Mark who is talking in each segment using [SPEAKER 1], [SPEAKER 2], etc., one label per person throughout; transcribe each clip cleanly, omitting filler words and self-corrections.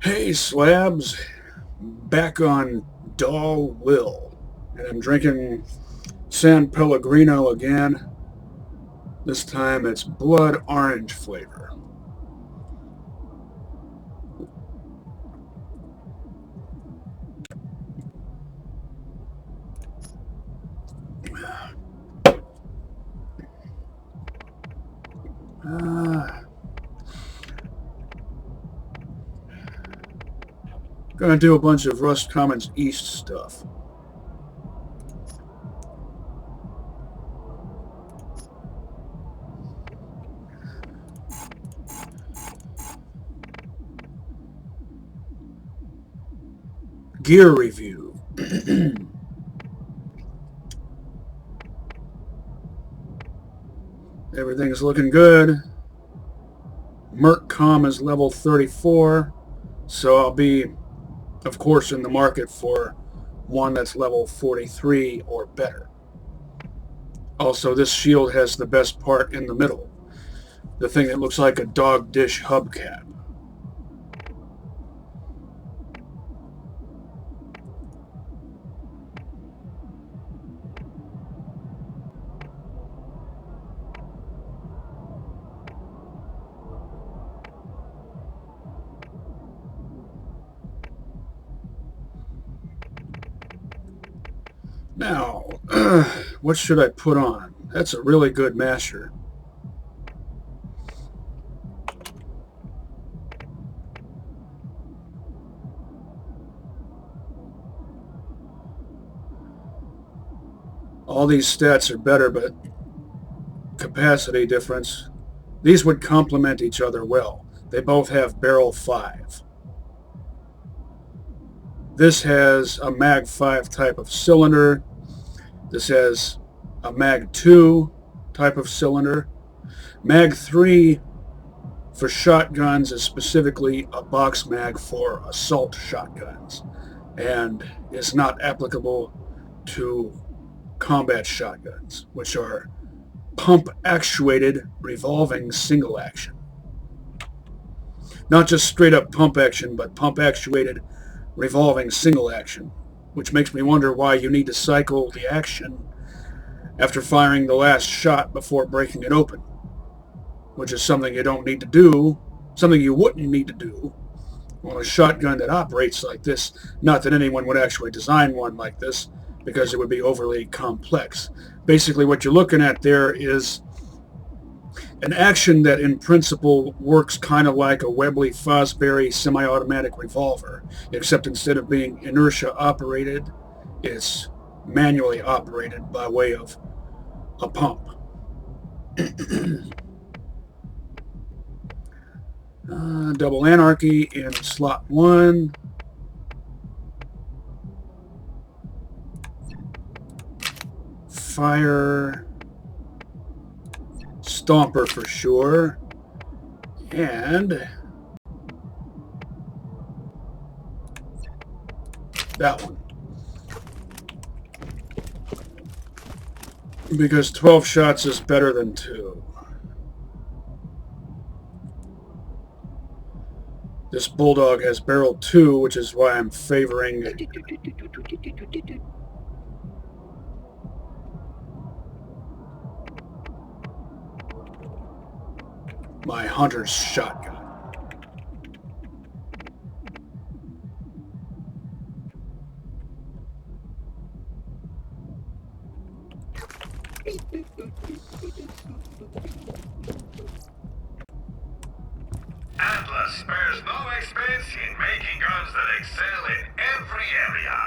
[SPEAKER 1] Hey Slabs, back on Dahl Will, and I'm drinking San Pellegrino again. This time it's blood orange flavor. Gonna do a bunch of Rust Commons East stuff. Gear review. Everything's looking good. Merc.com is level 34, so I'll be, of course, in the market for one that's level 43 or better. Also, this shield has the best part in the middle, the thing that looks like a dog dish hubcap. Now, what should I put on? That's a really good masher. All these stats are better, but capacity difference. These would complement each other well. They both have barrel 5. This has a Mag 5 type of cylinder. This has a Mag 2 type of cylinder. Mag 3 for shotguns is specifically a box mag for assault shotguns and is not applicable to combat shotguns, which are pump-actuated revolving single action. Not just straight up pump action, but pump-actuated revolving single action, which makes me wonder why you need to cycle the action after firing the last shot before breaking it open, which is something you don't need to do, something you wouldn't need to do on a shotgun that operates like this. Not that anyone would actually design one like this, because it would be overly complex. Basically, what you're looking at there is an action that in principle works kind of like a Webley-Fosbury semi-automatic revolver, except instead of being inertia operated, it's manually operated by way of a pump. Double Anarchy in slot 1. Fire. Stomper for sure. And that one. Because 12 shots is better than 2. This Bulldog has barrel 2, which is why I'm favoring my Hunter's shotgun.
[SPEAKER 2] Atlas spares no expense in making guns that excel in every area.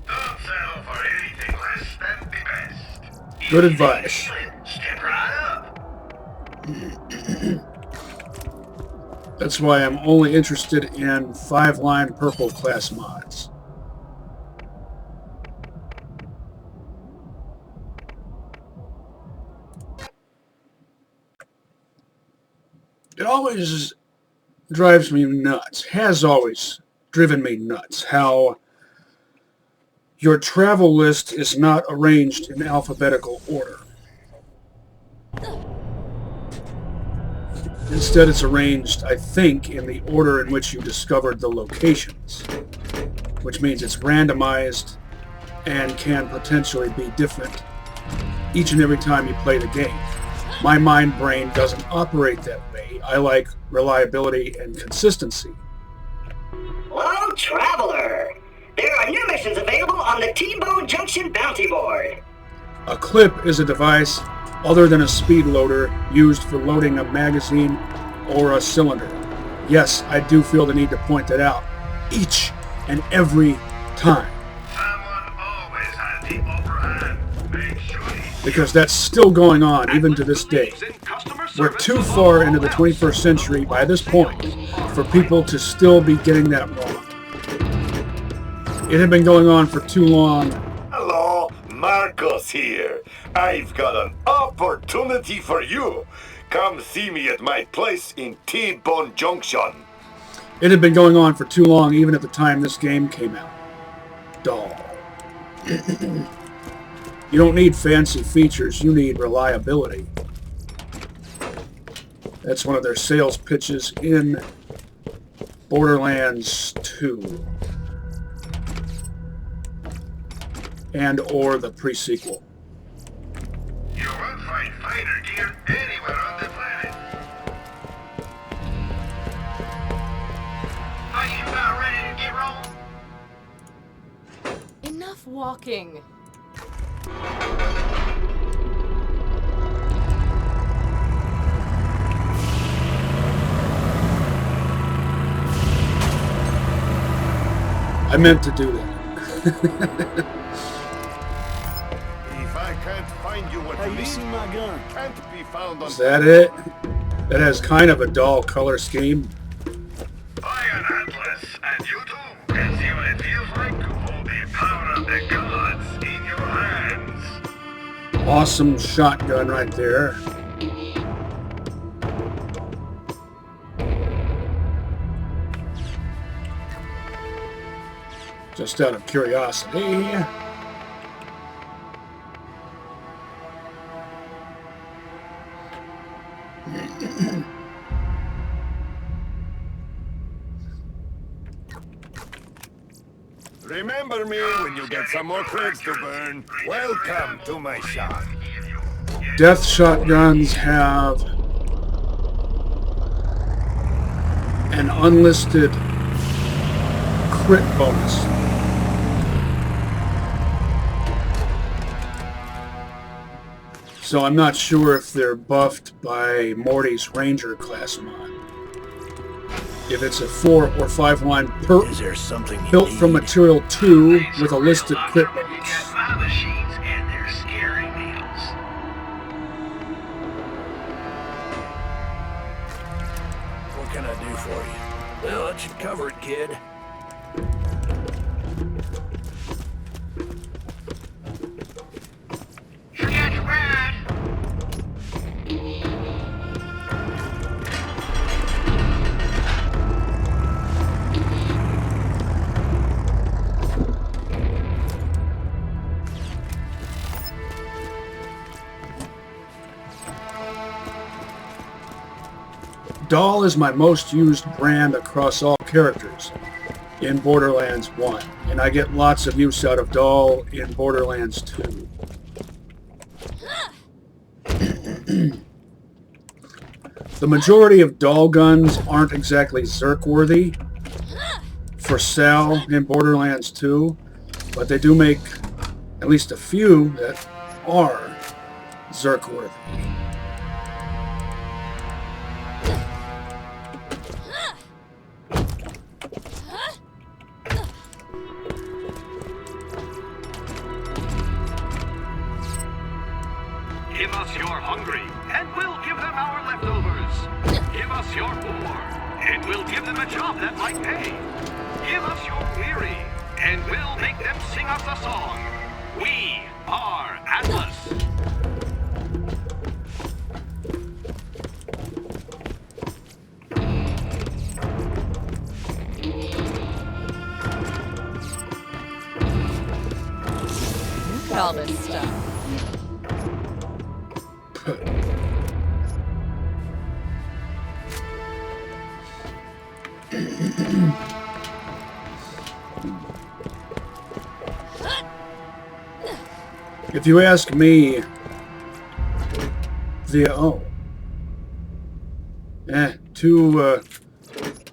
[SPEAKER 2] Don't settle for anything less than the best.
[SPEAKER 1] Good advice.
[SPEAKER 2] Step right up.
[SPEAKER 1] That's why I'm only interested in 5-line purple class mods. It always drives me nuts, has always driven me nuts, how your travel list is not arranged in alphabetical order. Instead, it's arranged, I think, in the order in which you discovered the locations, which means it's randomized and can potentially be different each and every time you play the game. My mind brain doesn't operate that way. I like reliability and consistency.
[SPEAKER 3] Hello, Traveler! There are new missions available on the T-Bone Junction Bounty Board.
[SPEAKER 1] A clip is a device other than a speed loader used for loading a magazine or a cylinder. Yes, I do feel the need to point that out each and every time.
[SPEAKER 2] Someone always has the upper hand. Make sure
[SPEAKER 1] Because that's still going on even to this day. We're too far into the 21st century by this point for people to still be getting that wrong. It had been going on for too long.
[SPEAKER 4] Hello, Marcos here. I've got an opportunity for you. Come see me at my place in T-Bone Junction.
[SPEAKER 1] It had been going on for too long even at the time this game came out. Dahl. You don't need fancy features, you need reliability. That's one of their sales pitches in Borderlands 2. And or the pre-sequel.
[SPEAKER 2] you won't find fighter gear anywhere on the planet. Are you about ready to get rolling?
[SPEAKER 5] Enough walking.
[SPEAKER 1] I meant to do that.
[SPEAKER 4] If I can't find you what you need,
[SPEAKER 6] my gun?
[SPEAKER 4] can't be found on...
[SPEAKER 1] Is that it? That has kind of a dull color scheme.
[SPEAKER 2] Buy an Atlas, and you too can see what it feels like to hold the power of the gods in your hands.
[SPEAKER 1] Awesome shotgun right there. Just out of curiosity.
[SPEAKER 4] Remember me when you get some more creds to burn. Welcome to my shop.
[SPEAKER 1] Death shotguns have an unlisted crit bonus. So I'm not sure if they're buffed by Morty's Ranger class mod. If it's a 4 or 5 line perk
[SPEAKER 6] Is there something you
[SPEAKER 1] built
[SPEAKER 6] need?
[SPEAKER 1] from material 2 with a listed crit
[SPEAKER 2] You
[SPEAKER 1] bonus.
[SPEAKER 2] get my machines and their scary meals.
[SPEAKER 6] What can I do for you? Well, that should cover it, kid.
[SPEAKER 2] Forget your ride.
[SPEAKER 1] Dahl is my most used brand across all characters in Borderlands 1, and I get lots of use out of Dahl in Borderlands 2. The majority of Dahl guns aren't exactly Zerk-worthy for sale in Borderlands 2, but they do make at least a few that are Zerk-worthy.
[SPEAKER 2] Give us your hungry, and we'll give them our leftovers. Give us your poor, and we'll give them a job that might pay. Give us your weary, and we'll make them sing us a song. We are Atlas.
[SPEAKER 5] Look at all this stuff.
[SPEAKER 1] If you ask me,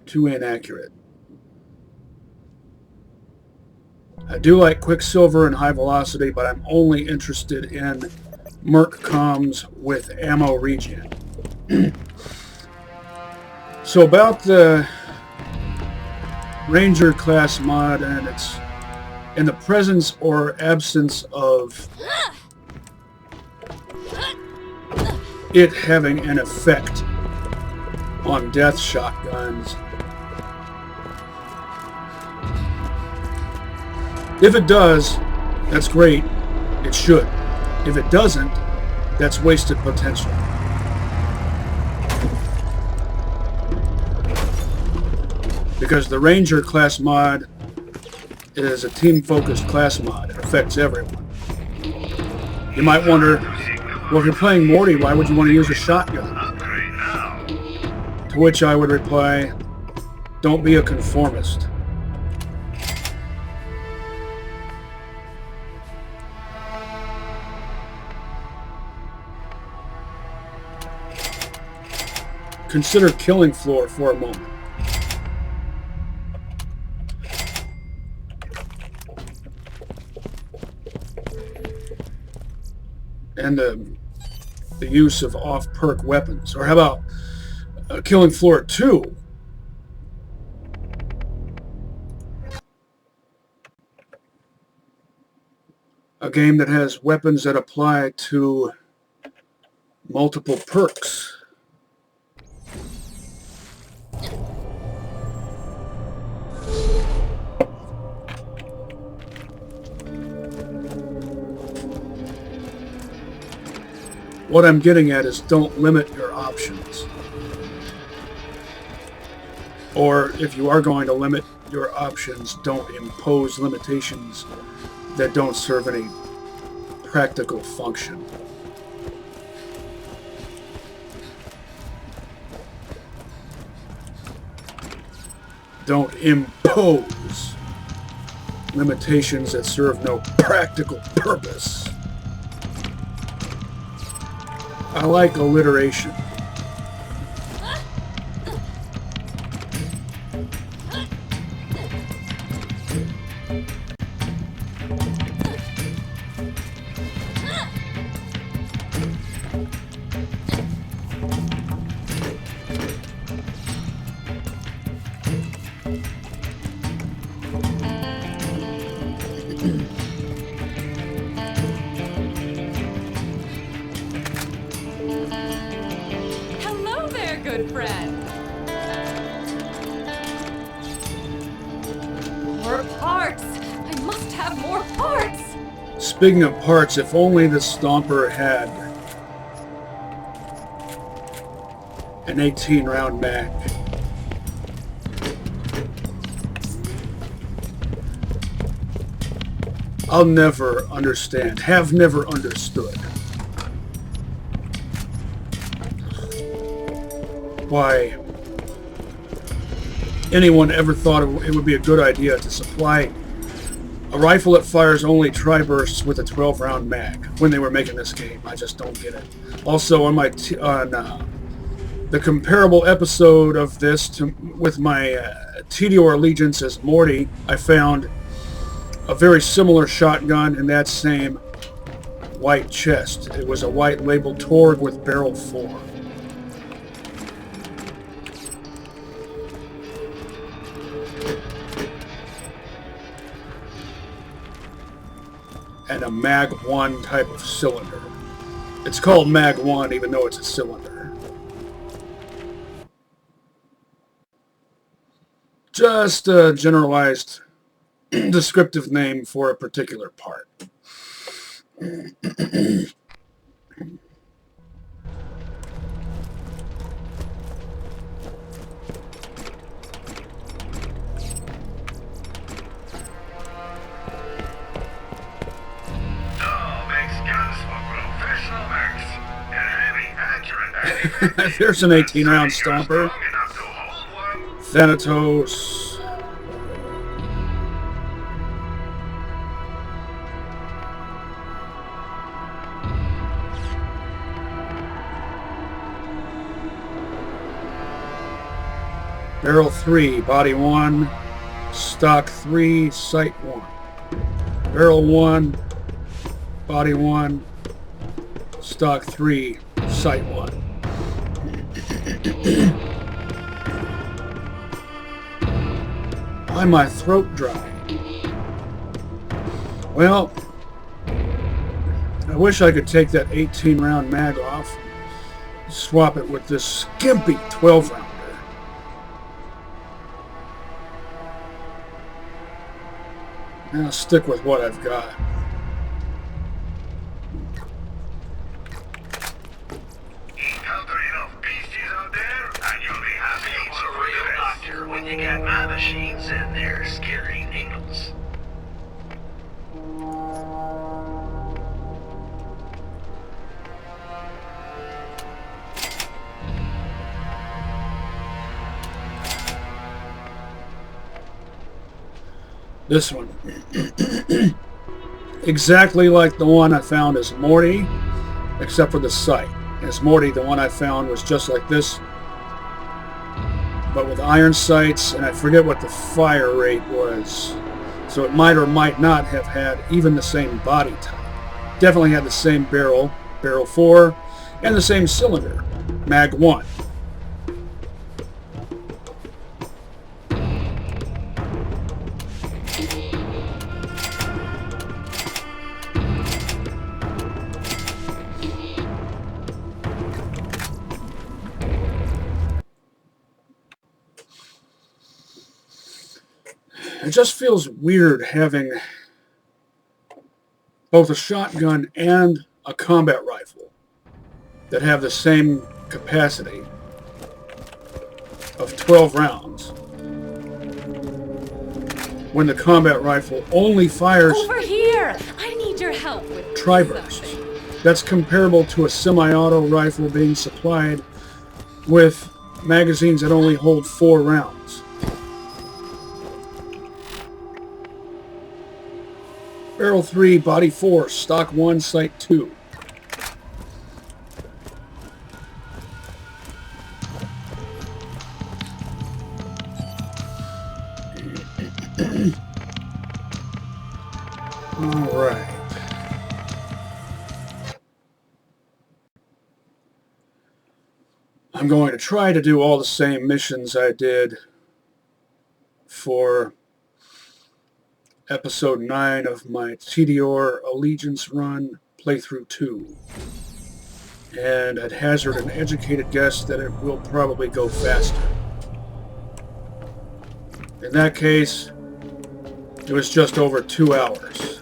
[SPEAKER 1] too inaccurate. I do like Quicksilver and High Velocity, but I'm only interested in Merc comms with ammo regen. So about the Ranger class mod and its in the presence or absence of it having an effect on death shotguns. If it does, that's great. It should. If it doesn't, that's wasted potential. Because the Ranger class mod is a team-focused class mod. It affects everyone. You might wonder, well, if you're playing Morty, why would you want to use a shotgun? To which I would reply, don't be a conformist. Consider Killing Floor for a moment. And the use of off-perk weapons. Or how about Killing Floor 2? A game that has weapons that apply to multiple perks. What I'm getting at is don't limit your options. Or if you are going to limit your options, don't impose limitations that don't serve any practical function. Don't impose limitations that serve no practical purpose. I like alliteration.
[SPEAKER 5] Hello there, good friend. More parts. I must have more parts.
[SPEAKER 1] Speaking of parts, if only the Stomper had an 18-round mag. I'll never understand, have never understood why anyone ever thought it would be a good idea to supply a rifle that fires only tri-bursts with a 12-round mag when they were making this game. I just don't get it. Also, on my the comparable episode of this with my Tediore allegiance as Morty, I found a very similar shotgun in that same white chest. It was a white labeled Torg with barrel 4. And a Mag 1 type of cylinder. It's called Mag 1 even though it's a cylinder. Just a generalized descriptive name for a particular part. There's an 18-round Stomper. Thanatos. Barrel 3, body 1, stock 3, sight 1. Barrel 1, body 1, stock 3, sight 1. Why my throat dry? Well, I wish I could take that 18 round mag off, swap it with this skimpy 12 rounder. I'll stick with what I've got.
[SPEAKER 2] Encounter enough beasties out there, and you'll be happy for a real doctor when you get my machines in there scary needles.
[SPEAKER 1] This one. Exactly like the one I found as Morty, except for the sight. As Morty, the one I found was just like this, but with iron sights, and I forget what the fire rate was. So it might or might not have had even the same body type. Definitely had the same barrel, barrel 4, and the same cylinder, mag 1. It just feels weird having both a shotgun and a combat rifle that have the same capacity of 12 rounds when the combat rifle only fires
[SPEAKER 5] Over here! I need your help with
[SPEAKER 1] tri-bursts.
[SPEAKER 5] something.
[SPEAKER 1] That's comparable to a semi-auto rifle being supplied with magazines that only hold 4 rounds. Barrel 3, body 4, stock 1, sight 2. All right. I'm going to try to do all the same missions I did for Episode 9 of my Tediore Allegiance Run Playthru-2. And I'd hazard an educated guess that it will probably go faster. In that case, it was just over 2 hours.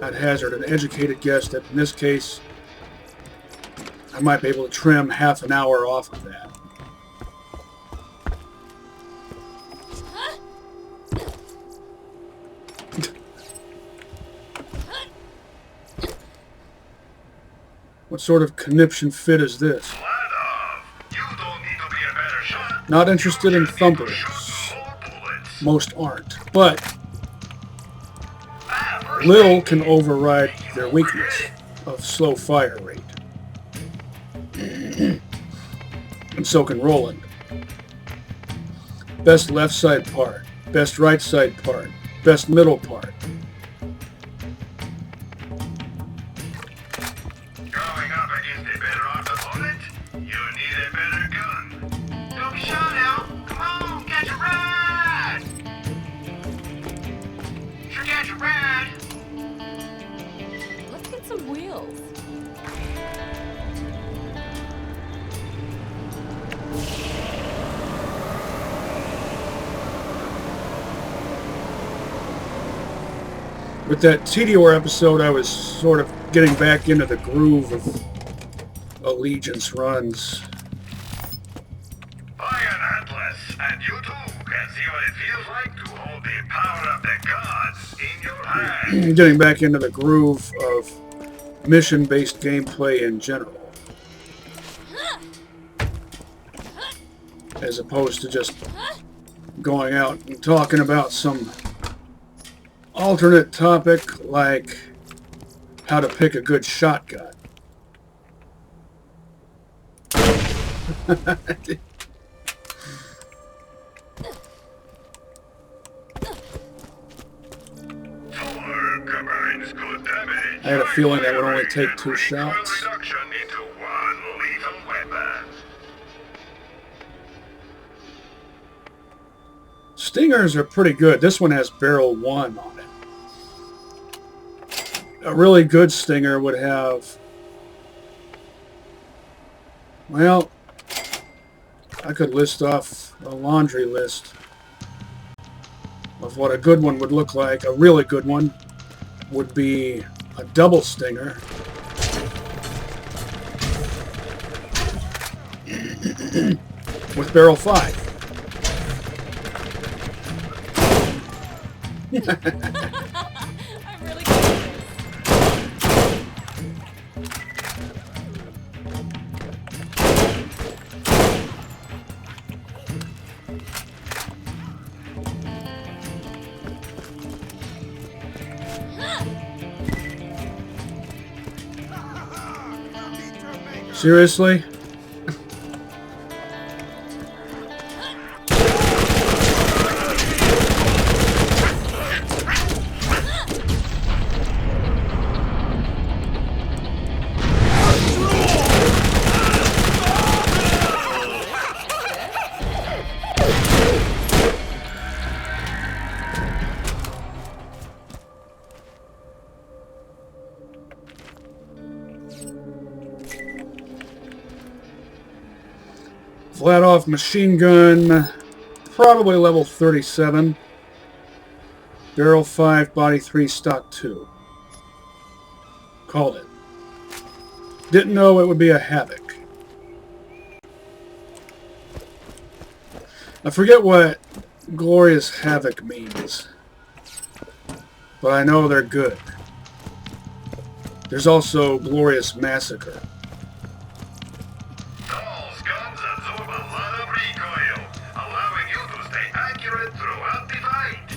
[SPEAKER 1] I'd hazard an educated guess that in this case, I might be able to trim half an hour off of that. What sort of conniption fit is this? Not interested in thumpers. Most aren't. But Lil can override their weakness of slow fire rate. And so can Roland. Best left side part. Best right side part. Best middle part.
[SPEAKER 2] Going up against a better armed opponent, you need a better gun. Don't be shy now. Come on, catch a ride. Sure, catch a ride.
[SPEAKER 5] Let's get some wheels.
[SPEAKER 1] With that Tediore episode, I was sort of getting back into the groove of Allegiance runs.
[SPEAKER 2] Buy an Atlas, and you too can see what it feels like to hold the power of the gods in your hand.
[SPEAKER 1] Getting back into the groove of mission-based gameplay in general. as opposed to just going out and talking about some alternate topic like how to pick a good shotgun. I had a feeling that would only take 2 shots. Stingers are pretty good. This one has barrel 1 on it. A really good stinger would have... Well, I could list off a laundry list of what a good one would look like. A really good one would be a double stinger. With barrel 5.
[SPEAKER 5] I'm really good at
[SPEAKER 1] this. Seriously? Flat off machine gun, probably level 37. Barrel 5, body 3, stock 2. Called it. Didn't know it would be a Havoc. I forget what Glorious Havoc means, but I know they're good. There's also Glorious Massacre.
[SPEAKER 2] Dahl's guns absorb a lot of recoil, allowing you to stay accurate throughout the fight.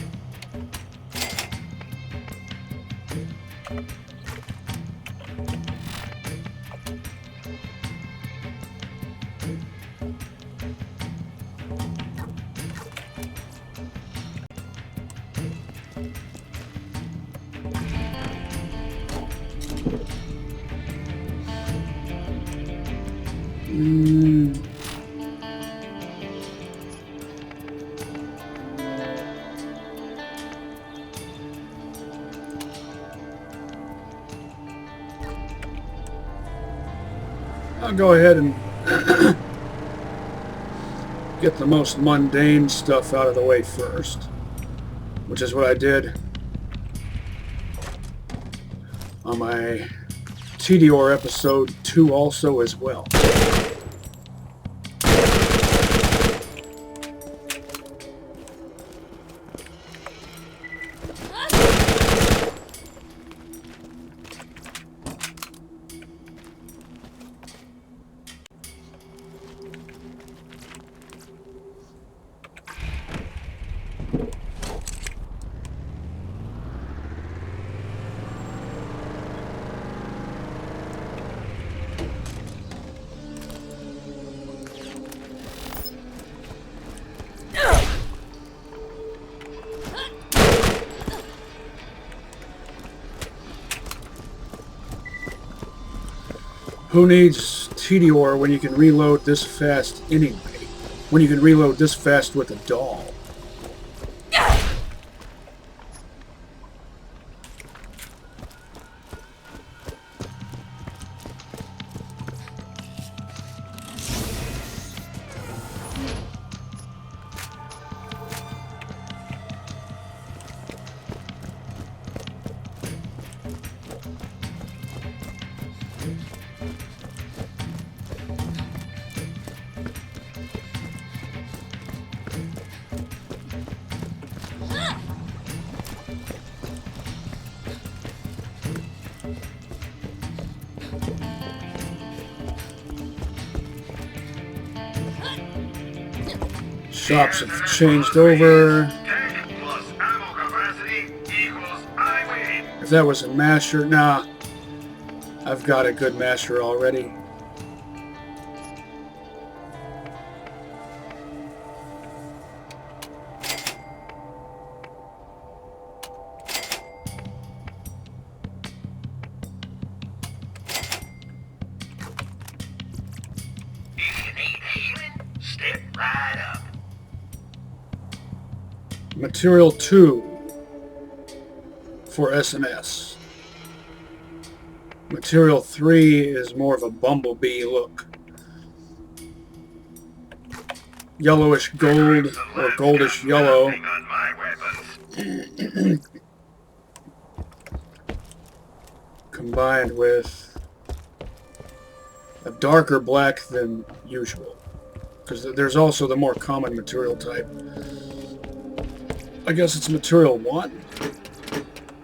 [SPEAKER 1] I'll go ahead and get the most mundane stuff out of the way first, which is what I did on my Tediore episode 2 also as well. Who needs Tediore when you can reload this fast anyway? When you can reload this fast with a Dahl? Shops have changed over.
[SPEAKER 2] Tank plus ammo capacity equals I win.
[SPEAKER 1] If that was a masher, nah. I've got a good masher already.
[SPEAKER 2] If you need healing, step right up.
[SPEAKER 1] Material 2 for SMS. Material 3 is more of a bumblebee look. Yellowish gold or goldish yellow.
[SPEAKER 2] On my weapons.
[SPEAKER 1] Combined with a darker black than usual. Because there's also the more common material type. I guess it's material 1.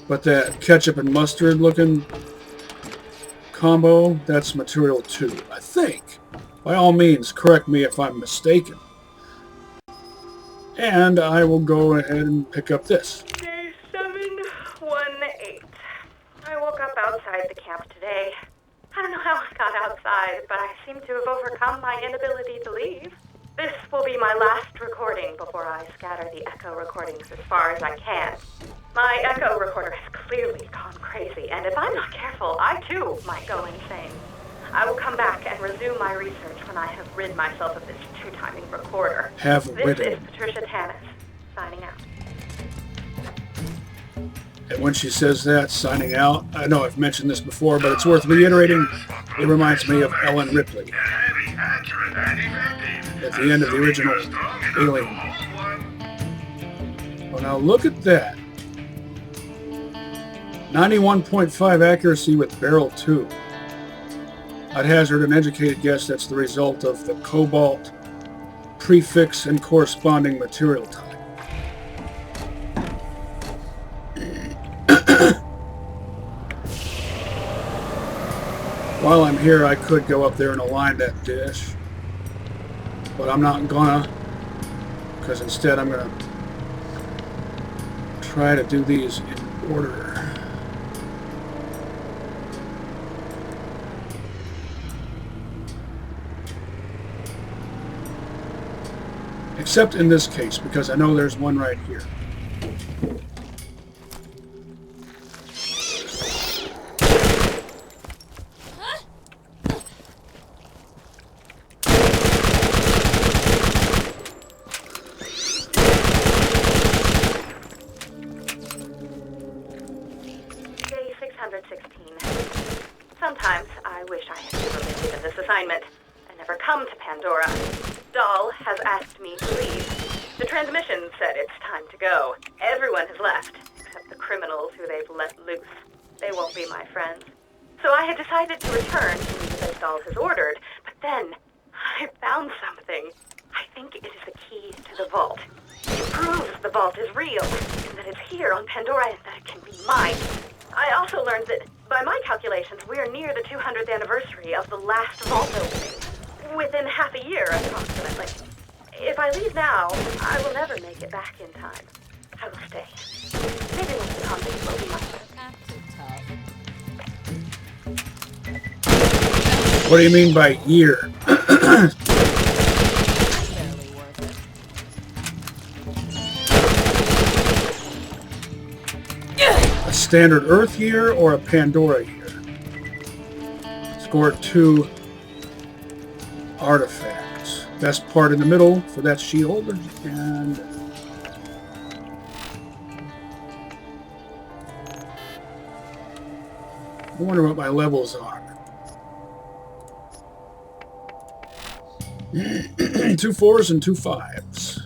[SPEAKER 1] But that ketchup and mustard looking combo, that's material 2, I think. By all means, correct me if I'm mistaken. And I will go ahead and pick up this.
[SPEAKER 7] Day 718. I woke up outside the camp today. I don't know how I got outside, but I seem to have overcome my inability to leave. This will be my last recording before I scatter the echo recordings as far as I can. My echo recorder has clearly gone crazy, and if I'm not careful, I too might go insane. I will come back and resume my research when I have rid myself of this two-timing recorder.
[SPEAKER 1] Have
[SPEAKER 7] This
[SPEAKER 1] rid
[SPEAKER 7] is
[SPEAKER 1] it.
[SPEAKER 7] Patricia Tanis, signing out.
[SPEAKER 1] And when she says that, signing out, I know I've mentioned this before, but it's worth reiterating. It reminds me of Ellen Ripley
[SPEAKER 2] Heavy, accurate, and effective.
[SPEAKER 1] at the end of the original Alien. Well, now look at that. 91.5 accuracy with barrel 2. I'd hazard an educated guess that's the result of the cobalt prefix and corresponding material type. While I'm here, I could go up there and align that dish, but I'm not gonna, because instead I'm gonna try to do these in order. Except in this case, because I know there's one right here.
[SPEAKER 7] Day 616. Sometimes I wish I had never been given this assignment and never come to Pandora. Dahl has asked me to leave. The transmission said it's time to go. Everyone has left, except the criminals who they've let loose. They won't be my friends. So I had decided to return to leave as Dahl has ordered, but then I found something. I think it is the key to the vault. It proves the vault is real, and that it's here on Pandora and that it can be mine. I also learned that, by my calculations, we are near the 200th anniversary of the last vault opening. Within half a year, approximately. If I leave now, I will never make it back in time. I will stay. Maybe once the convict will be my friend.
[SPEAKER 1] What do you mean by year? A standard Earth year or a Pandora year? Score 2 artifacts. Best part in the middle for that shield, and I wonder what my levels are. 2 4s and 2 5s.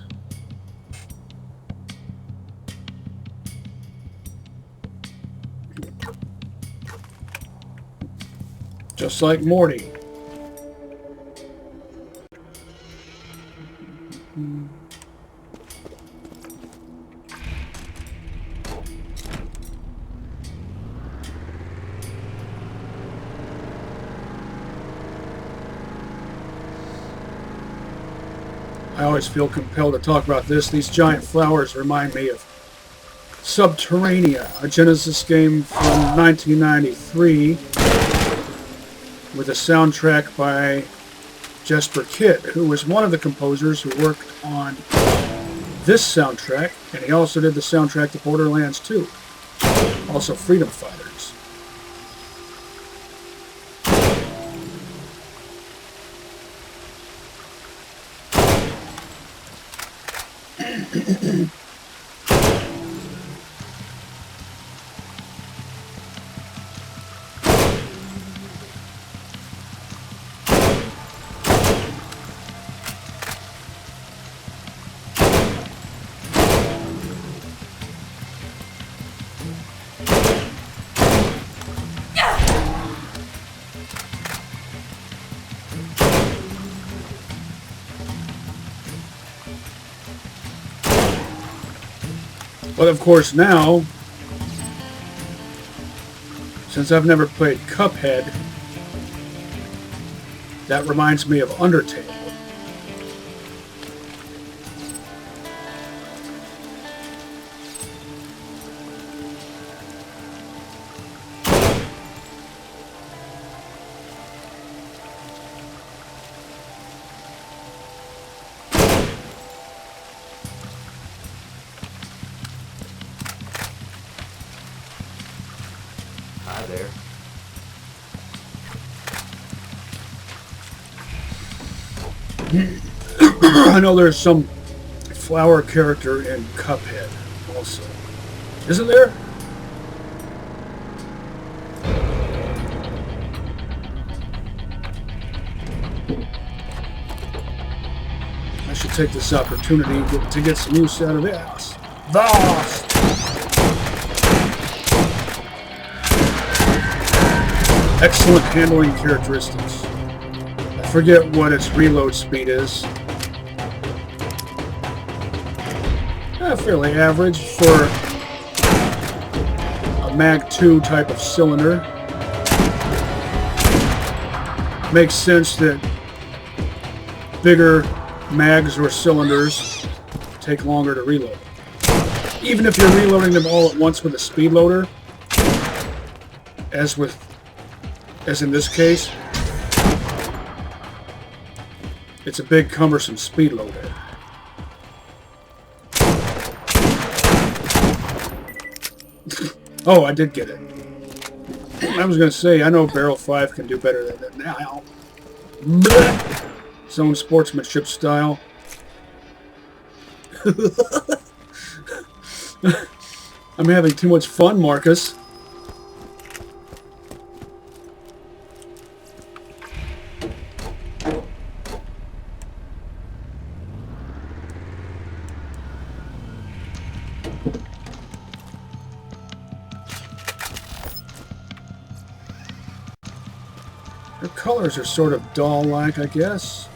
[SPEAKER 1] Just like Morty. I always feel compelled to talk about this. These giant flowers remind me of Subterranea, a Genesis game from 1993 with a soundtrack by Jesper Kidd, who was one of the composers who worked on this soundtrack, and he also did the soundtrack to Borderlands 2, also Freedom Fighters. But of course now, since I've never played Cuphead, that reminds me of Undertale.
[SPEAKER 8] Hi there.
[SPEAKER 1] I know there's some flower character in Cuphead also. Isn't there? I should take this opportunity to get some use out of this. Vast! Excellent handling characteristics. I forget what its reload speed is. Fairly average for a Mag 2 type of cylinder. Makes sense that bigger mags or cylinders take longer to reload. Even if you're reloading them all at once with a speed loader, as in this case, it's a big cumbersome speed loader. Oh, I did get it. I was going to say, I know Barrel 5 can do better than that now. Blech. Its own sportsmanship style. I'm having too much fun, Marcus. The colors are sort of Dahl-like, I guess.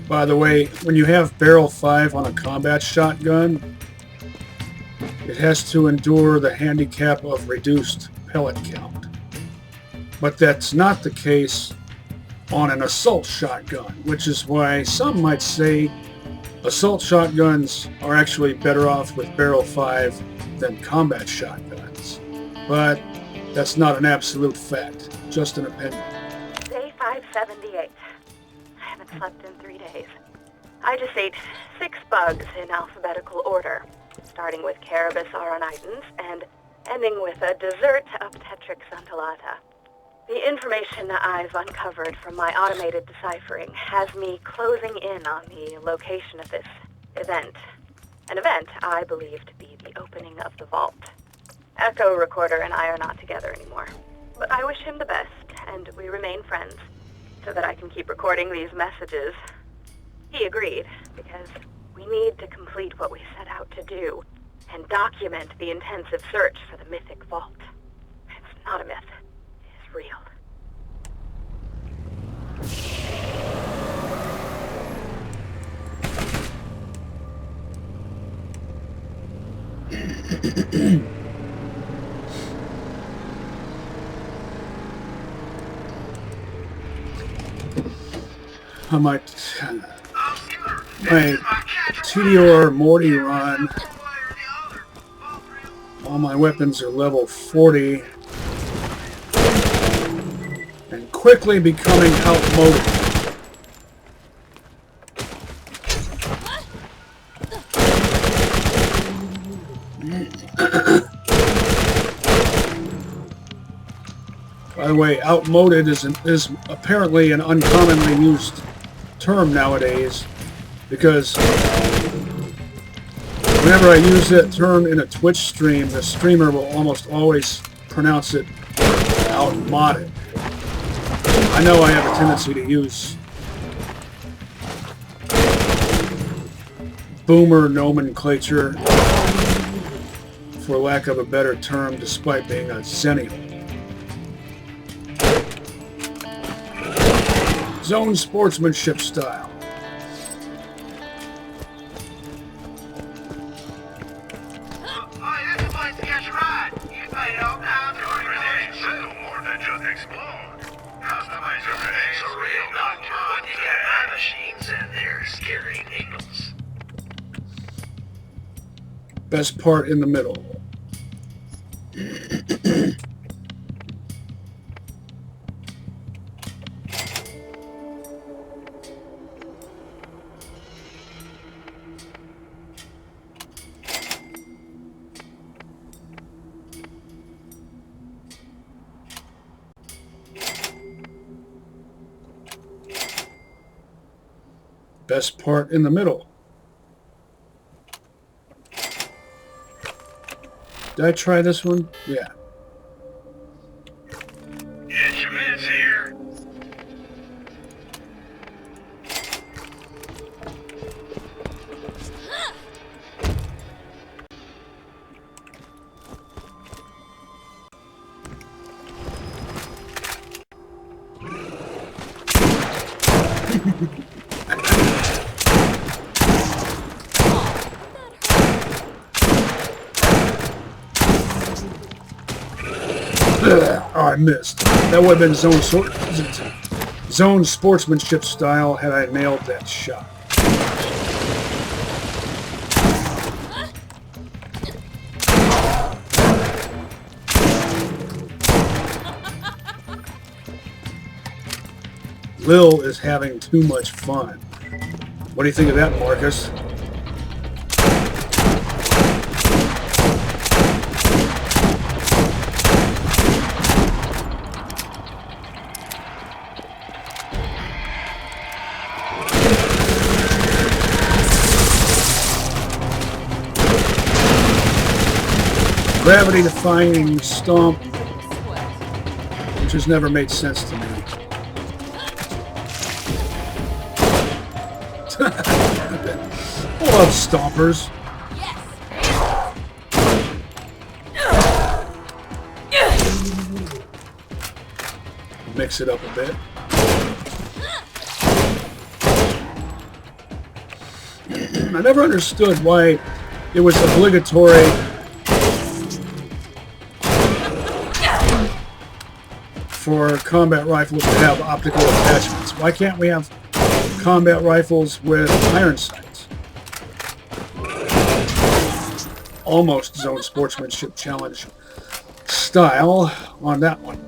[SPEAKER 1] By the way, when you have Barrel 5 on a combat shotgun, it has to endure the handicap of reduced pellet count. But that's not the case on an assault shotgun, which is why some might say assault shotguns are actually better off with Barrel 5 than combat shotguns. But that's not an absolute fact, just an opinion.
[SPEAKER 7] Day 578. I haven't slept in 3 days. I just ate 6 bugs in alphabetical order, starting with Carabus auronitans and ending with a dessert of Tetrix undulata. The information I've uncovered from my automated deciphering has me closing in on the location of this event. An event I believe to be the opening of the vault. Echo Recorder and I are not together anymore, but I wish him the best, and we remain friends, so that I can keep recording these messages. He agreed, because we need to complete what we set out to do, and document the intensive search for the mythic vault. It's not a myth. It is real.
[SPEAKER 1] on my Tediore Morty run, all my weapons are level 40 and quickly becoming outmoded. By the way, outmoded is apparently an uncommonly used term nowadays, because whenever I use that term in a Twitch stream, the streamer will almost always pronounce it outmoded. I know I have a tendency to use boomer nomenclature, for lack of a better term, despite being a zennial. Zone sportsmanship style. Best part in the middle. Best part in the middle. Did I try this one? Yeah.
[SPEAKER 2] Instruments here.
[SPEAKER 1] Oh, I missed. That would have been zone sportsmanship style had I nailed that shot. Lil is having too much fun. What do you think of that, Marcus? Gravity-defying stomp, which has never made sense to me. I love stompers. Mix it up a bit. I never understood why it was obligatory for combat rifles to have optical attachments. Why can't we have combat rifles with iron sights? Almost zone sportsmanship challenge style on that one.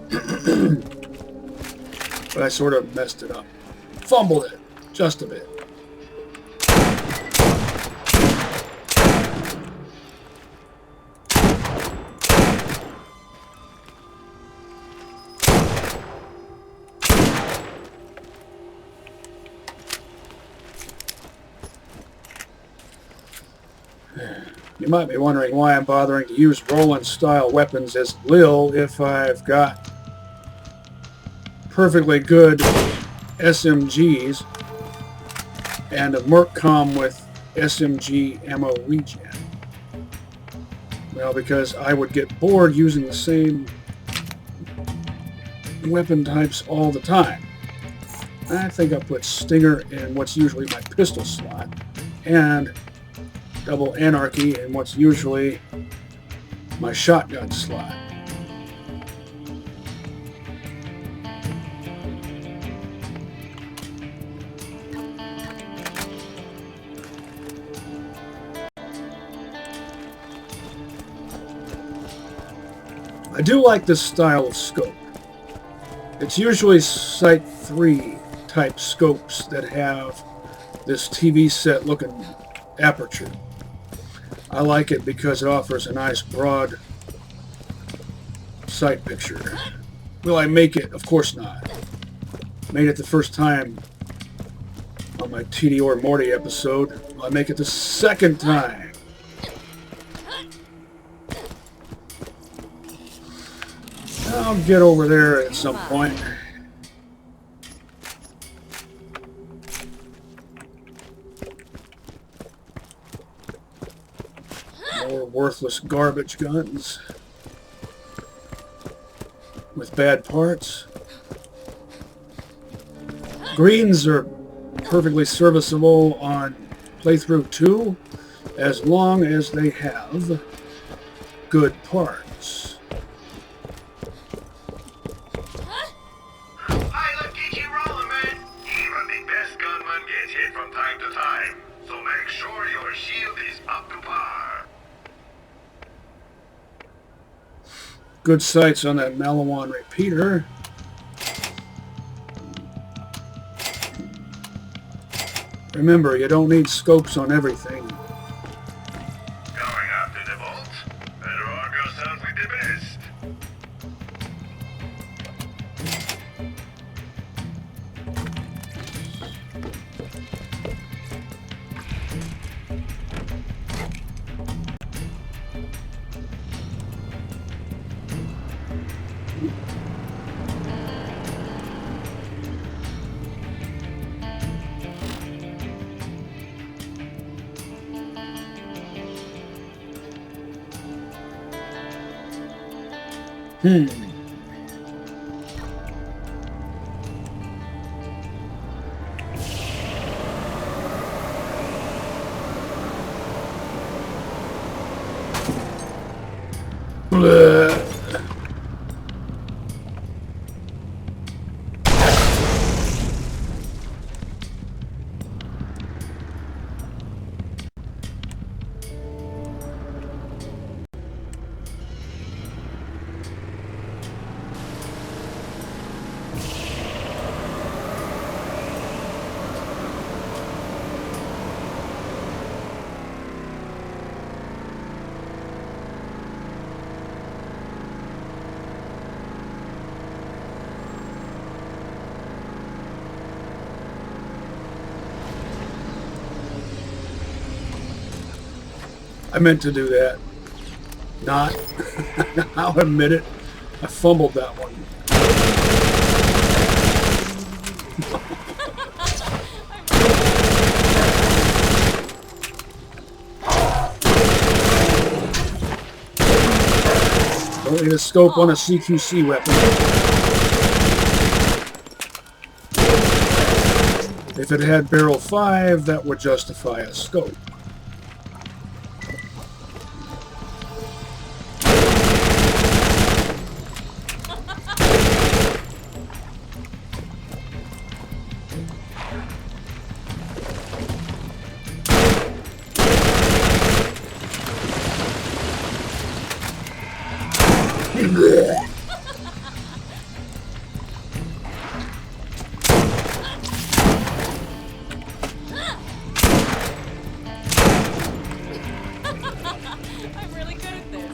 [SPEAKER 1] But I sort of messed it up. Fumbled it just a bit. You might be wondering why I'm bothering to use Roland-style weapons as Lil if I've got perfectly good SMGs and a Merccom with SMG ammo regen. Well, because I would get bored using the same weapon types all the time. I think I put Stinger in what's usually my pistol slot, and Double Anarchy in what's usually my shotgun slot. I do like this style of scope. It's usually Sight 3 type scopes that have this TV set looking aperture. I like it because it offers a nice broad sight picture. Will I make it? Of course not. Made it the first time on my Tediore Morty episode. Will I make it the second time? I'll get over there at some point. More worthless garbage guns with bad parts. Greens are perfectly serviceable on Playthru-2 as long as they have good parts.
[SPEAKER 4] Pilot, keep you rolling, man. Even the best gunman gets hit from time to time, so make sure your shield is up to par.
[SPEAKER 1] Good sights on that BL1 repeater. Remember, you don't need scopes on everything.
[SPEAKER 4] Going after the vault? Better arm yourself with the best.
[SPEAKER 1] Bleh. I meant to do that. Not. I'll admit it. I fumbled that one. Don't need a scope on a CQC weapon. If it had barrel 5, that would justify a scope.
[SPEAKER 5] I'm really good at this.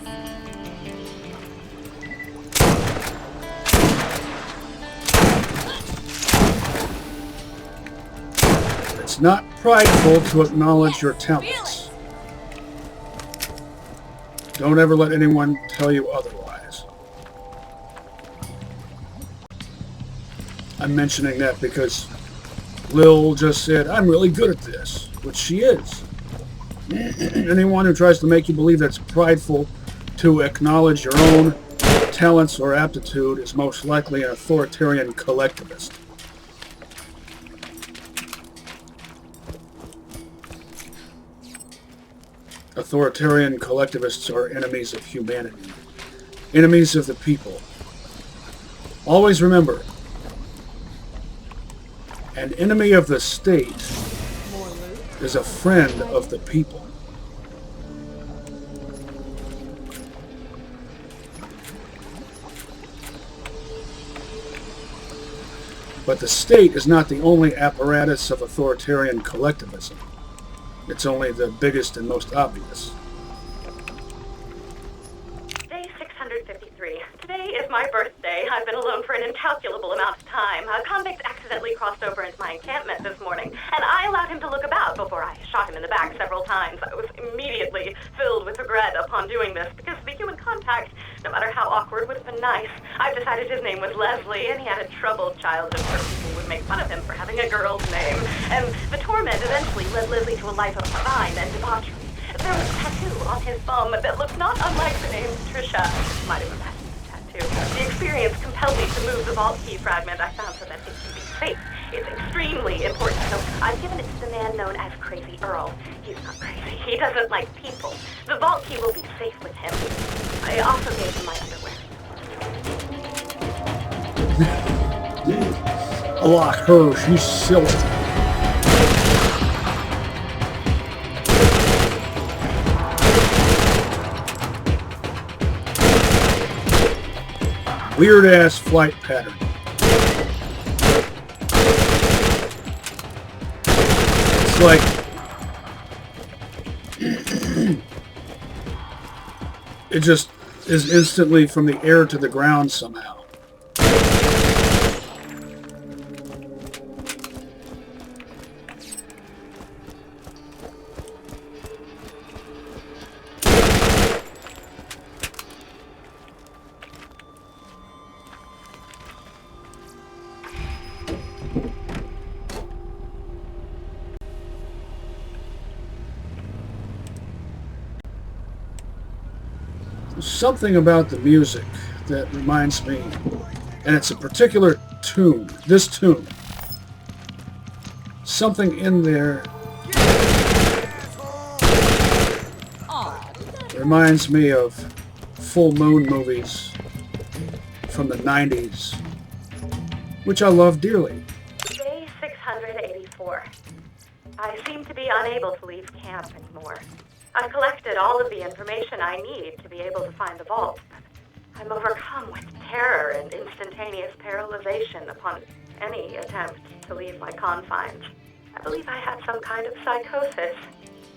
[SPEAKER 1] It's not prideful to acknowledge your talents. Don't ever let anyone tell you otherwise. I'm mentioning that because Lil just said, I'm really good at this, which she is. Anyone who tries to make you believe that's prideful to acknowledge your own talents or aptitude is most likely an authoritarian collectivist. Authoritarian collectivists are enemies of humanity, enemies of the people. Always remember, an enemy of the state is a friend of the people. But the state is not the only apparatus of authoritarian collectivism. It's only the biggest and most obvious.
[SPEAKER 7] Day 653. Today is my birthday. I've been alone for an incalculable amount of time. A convict accidentally crossed over into my encampment this morning, and I allowed him to look about before I shot him in the back several times. I was immediately filled with regret upon doing this, because the human contact, no matter how awkward, would have been nice. I've decided his name was Leslie, and he had a troubled childhood where people would make fun of him for having a girl's name. And the torment eventually led Leslie to a life of crime and debauchery. There was a tattoo on his thumb that looked not unlike the name Patricia. Might have imagined the tattoo. The experience compelled me to move the vault key fragment I found so that it can be safe. It's extremely important, so I've given it to the man known as Crazy Earl. He's not crazy. He doesn't like people. The vault key will be safe with him. I also gave him my underwear.
[SPEAKER 1] I like her. She's silly. Weird-ass flight pattern. It's like... it just is instantly from the air to the ground somehow. Something about the music that reminds me, and it's a particular tune, this tune. Something in there reminds me of full moon movies from the 90s, which I love dearly.
[SPEAKER 7] Day 684. I seem to be unable to leave camp anymore. I've collected all of the information I need to be able to find the vault, but I'm overcome with terror and instantaneous paralyzation upon any attempt to leave my confines. I believe I have some kind of psychosis.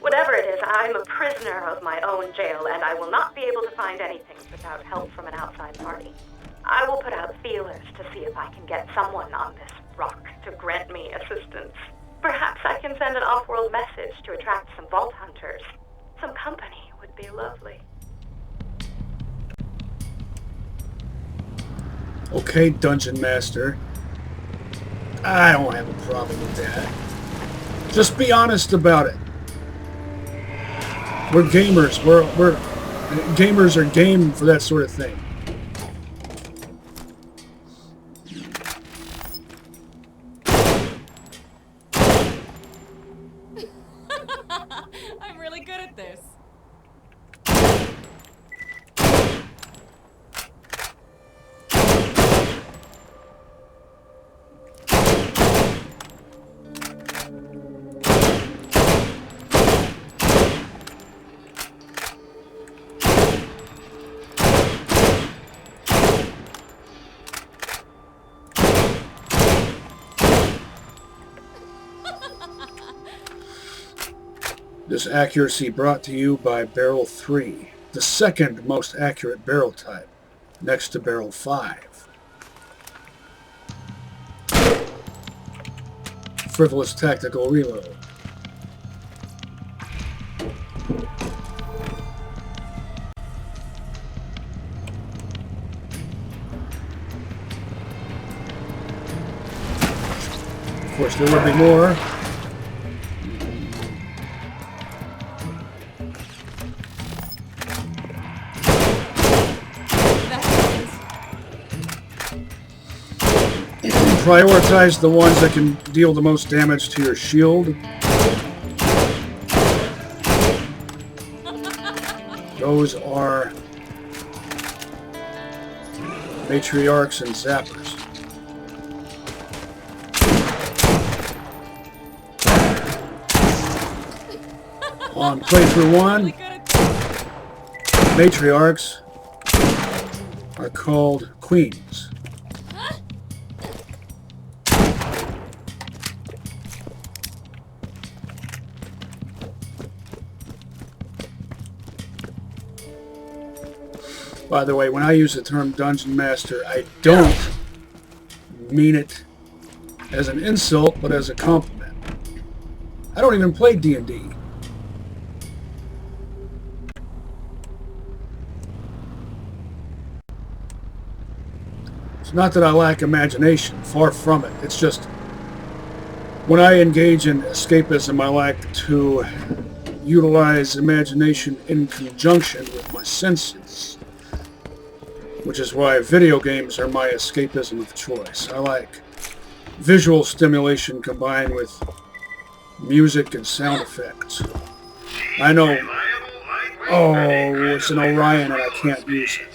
[SPEAKER 7] Whatever it is, I'm a prisoner of my own jail, and I will not be able to find anything without help from an outside party. I will put out feelers to see if I can get someone on this rock to grant me assistance. Perhaps I can send an off-world message to attract some vault hunters. Some company would be lovely.
[SPEAKER 1] Okay, Dungeon Master. I don't have a problem with that. Just be honest about it. We're gamers. We're gamers are game for that sort of thing.
[SPEAKER 5] I'm really good at this.
[SPEAKER 1] This accuracy brought to you by Barrel 3, the second most accurate barrel type, next to Barrel 5. Frivolous Tactical Reload. Of course, there will be more. Prioritize the ones that can deal the most damage to your shield. Those are matriarchs and zappers. On Playthru-1, matriarchs are called queens. By the way, when I use the term Dungeon Master, I don't mean it as an insult, but as a compliment. I don't even play D&D. It's not that I lack imagination, far from it. It's just, when I engage in escapism, I like to utilize imagination in conjunction with my senses. Which is why video games are my escapism of choice. I like visual stimulation combined with music and sound effects. I know, oh, it's an Orion and I can't use it.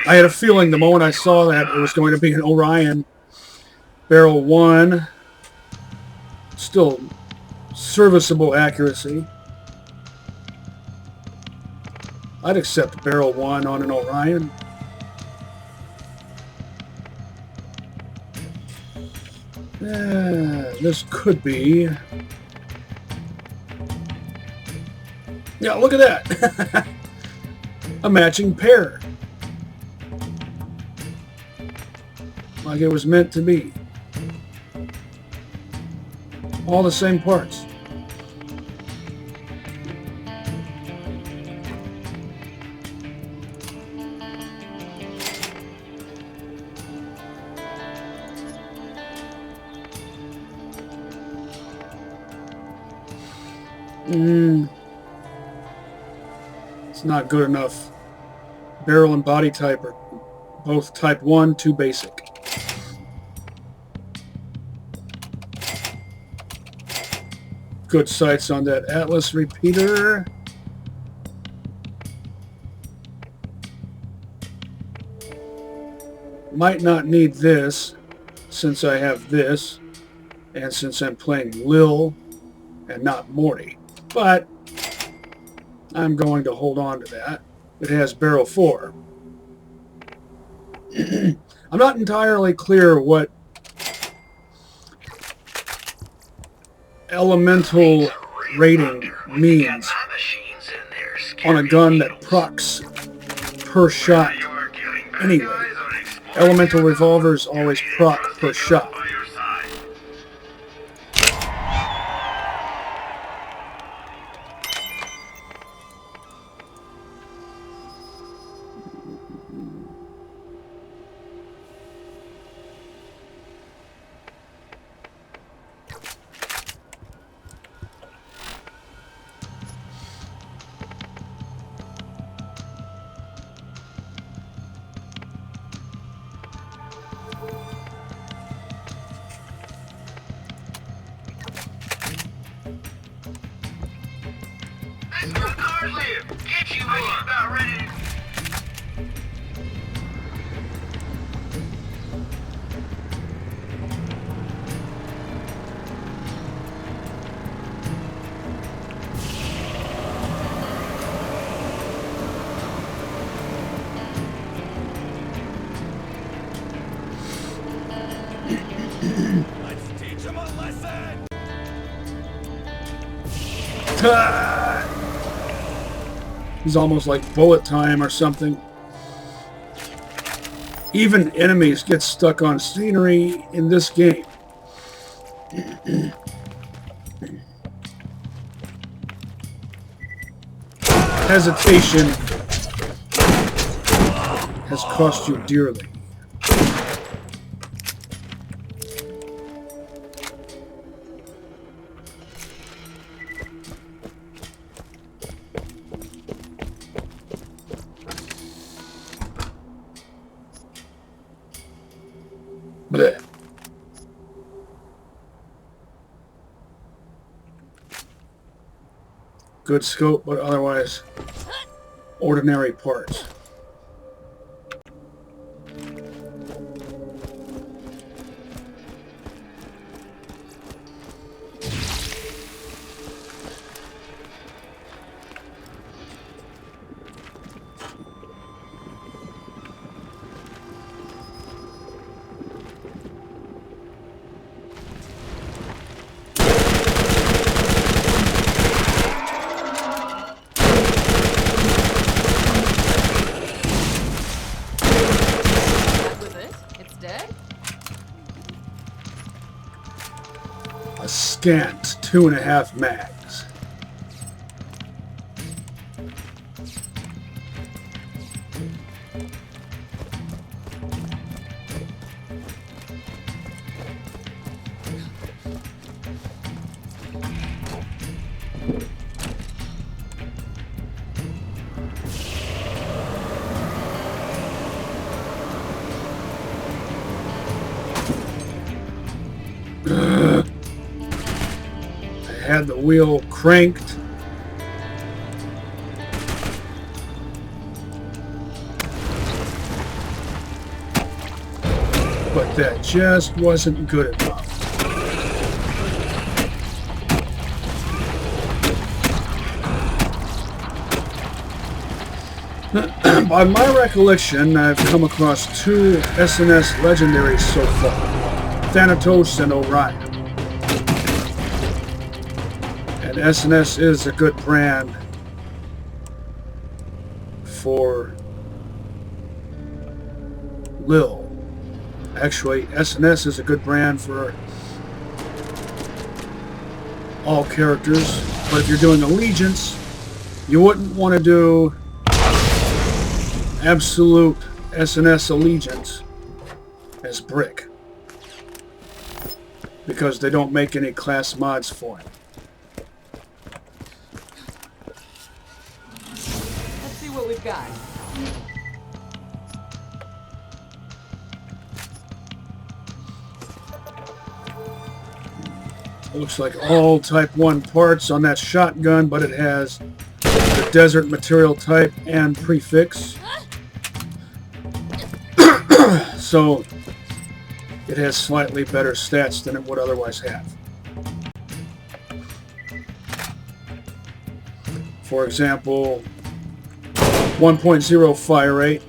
[SPEAKER 1] I had a feeling the moment I saw that it was going to be an Orion Barrel 1. Still serviceable accuracy. I'd accept Barrel 1 on an Orion. This could be... Yeah, look at that! A matching pair. Like it was meant to be. All the same parts. It's not good enough. Barrel and body type are both type 1, too basic. Good sights on that Atlas repeater. Might not need this since I have this and since I'm playing Lil and not Morty, but I'm going to hold on to that. It has Barrel 4. I'm not entirely clear what elemental rating means on a gun that procs per shot anyway. Elemental revolvers always proc per shot. It's almost like bullet time or something. Even enemies get stuck on scenery in this game. Hesitation has cost you dearly. Blech. Good scope, but otherwise ordinary parts.
[SPEAKER 5] stick?
[SPEAKER 1] A scant 2.5 mags. Had the wheel cranked. But that just wasn't good enough. By my recollection, I've come across 2 SNS legendaries so far, Thanatos and Orion. And SNS is a good brand for Lil. Actually, SNS is a good brand for all characters, but if you're doing Allegiance, you wouldn't want to do absolute SNS Allegiance as Brick, because they don't make any class mods for it.
[SPEAKER 5] Let's see what we've got.
[SPEAKER 1] Looks like all Type 1 parts on that shotgun, but it has the desert material type and prefix. So it has slightly better stats than it would otherwise have. For example, 1.0 fire rate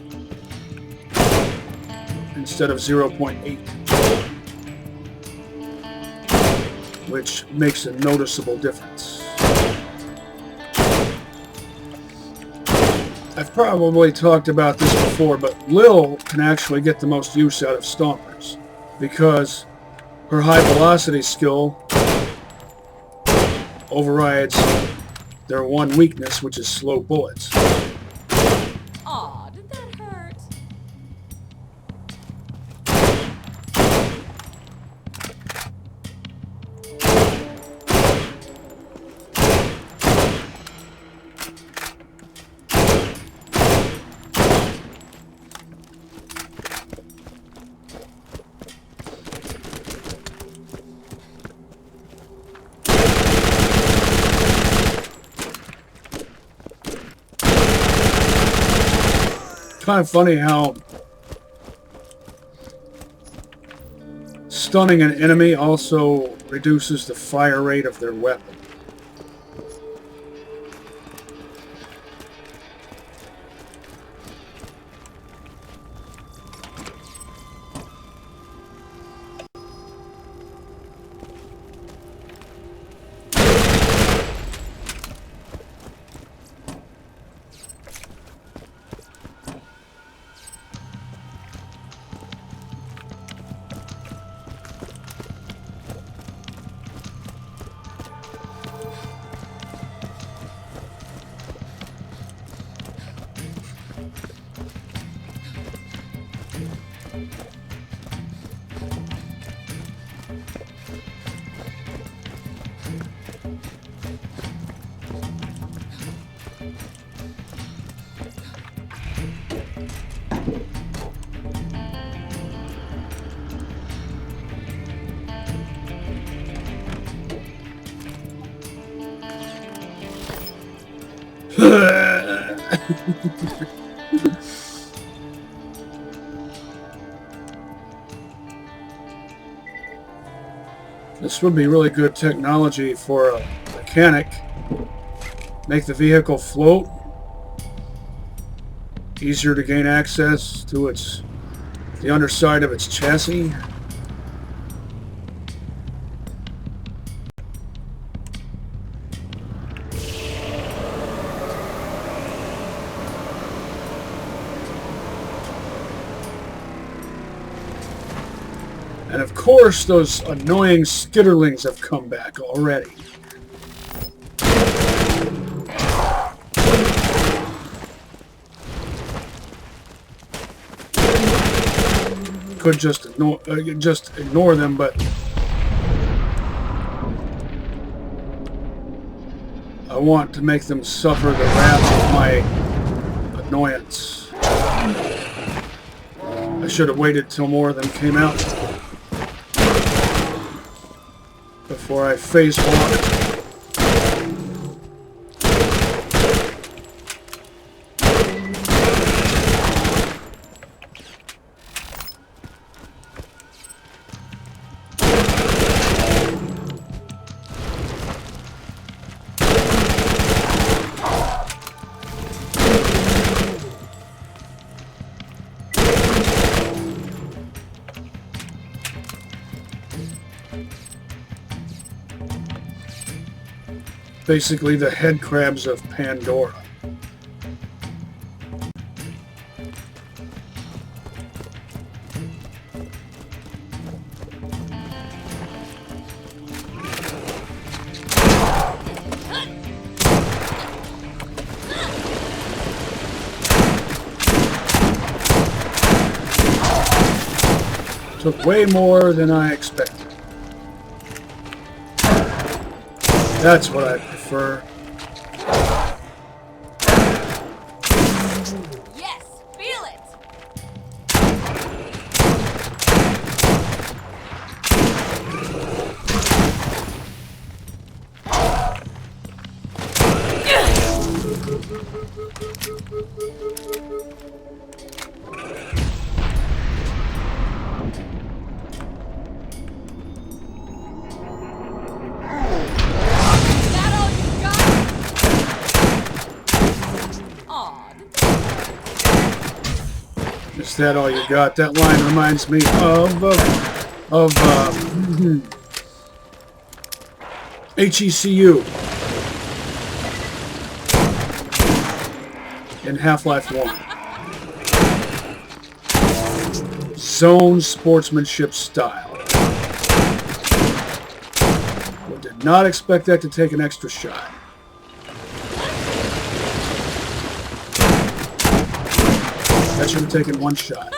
[SPEAKER 1] instead of 0.8. Which makes a noticeable difference. I've probably talked about this before, but Lil can actually get the most use out of Stompers because her high velocity skill overrides their one weakness, which is slow bullets.
[SPEAKER 5] Aw, did that hurt?
[SPEAKER 1] Kind of funny how stunning an enemy also reduces the fire rate of their weapon. This would be really good technology for a mechanic. Make the vehicle float. Easier to gain access to the underside of its chassis. And of course, those annoying skitterlings have come back already. Could just ignore them, but I want to make them suffer the wrath of my annoyance. I should have waited till more of them came out before I phase walked. Basically the head crabs of Pandora. Took way more than I expected. That's what I prefer.
[SPEAKER 5] Yes, feel it.
[SPEAKER 1] Is that all you got? That line reminds me of HECU in Half-Life 1. Zone sportsmanship style. We did not expect that to take an extra shot. That should have taken one shot.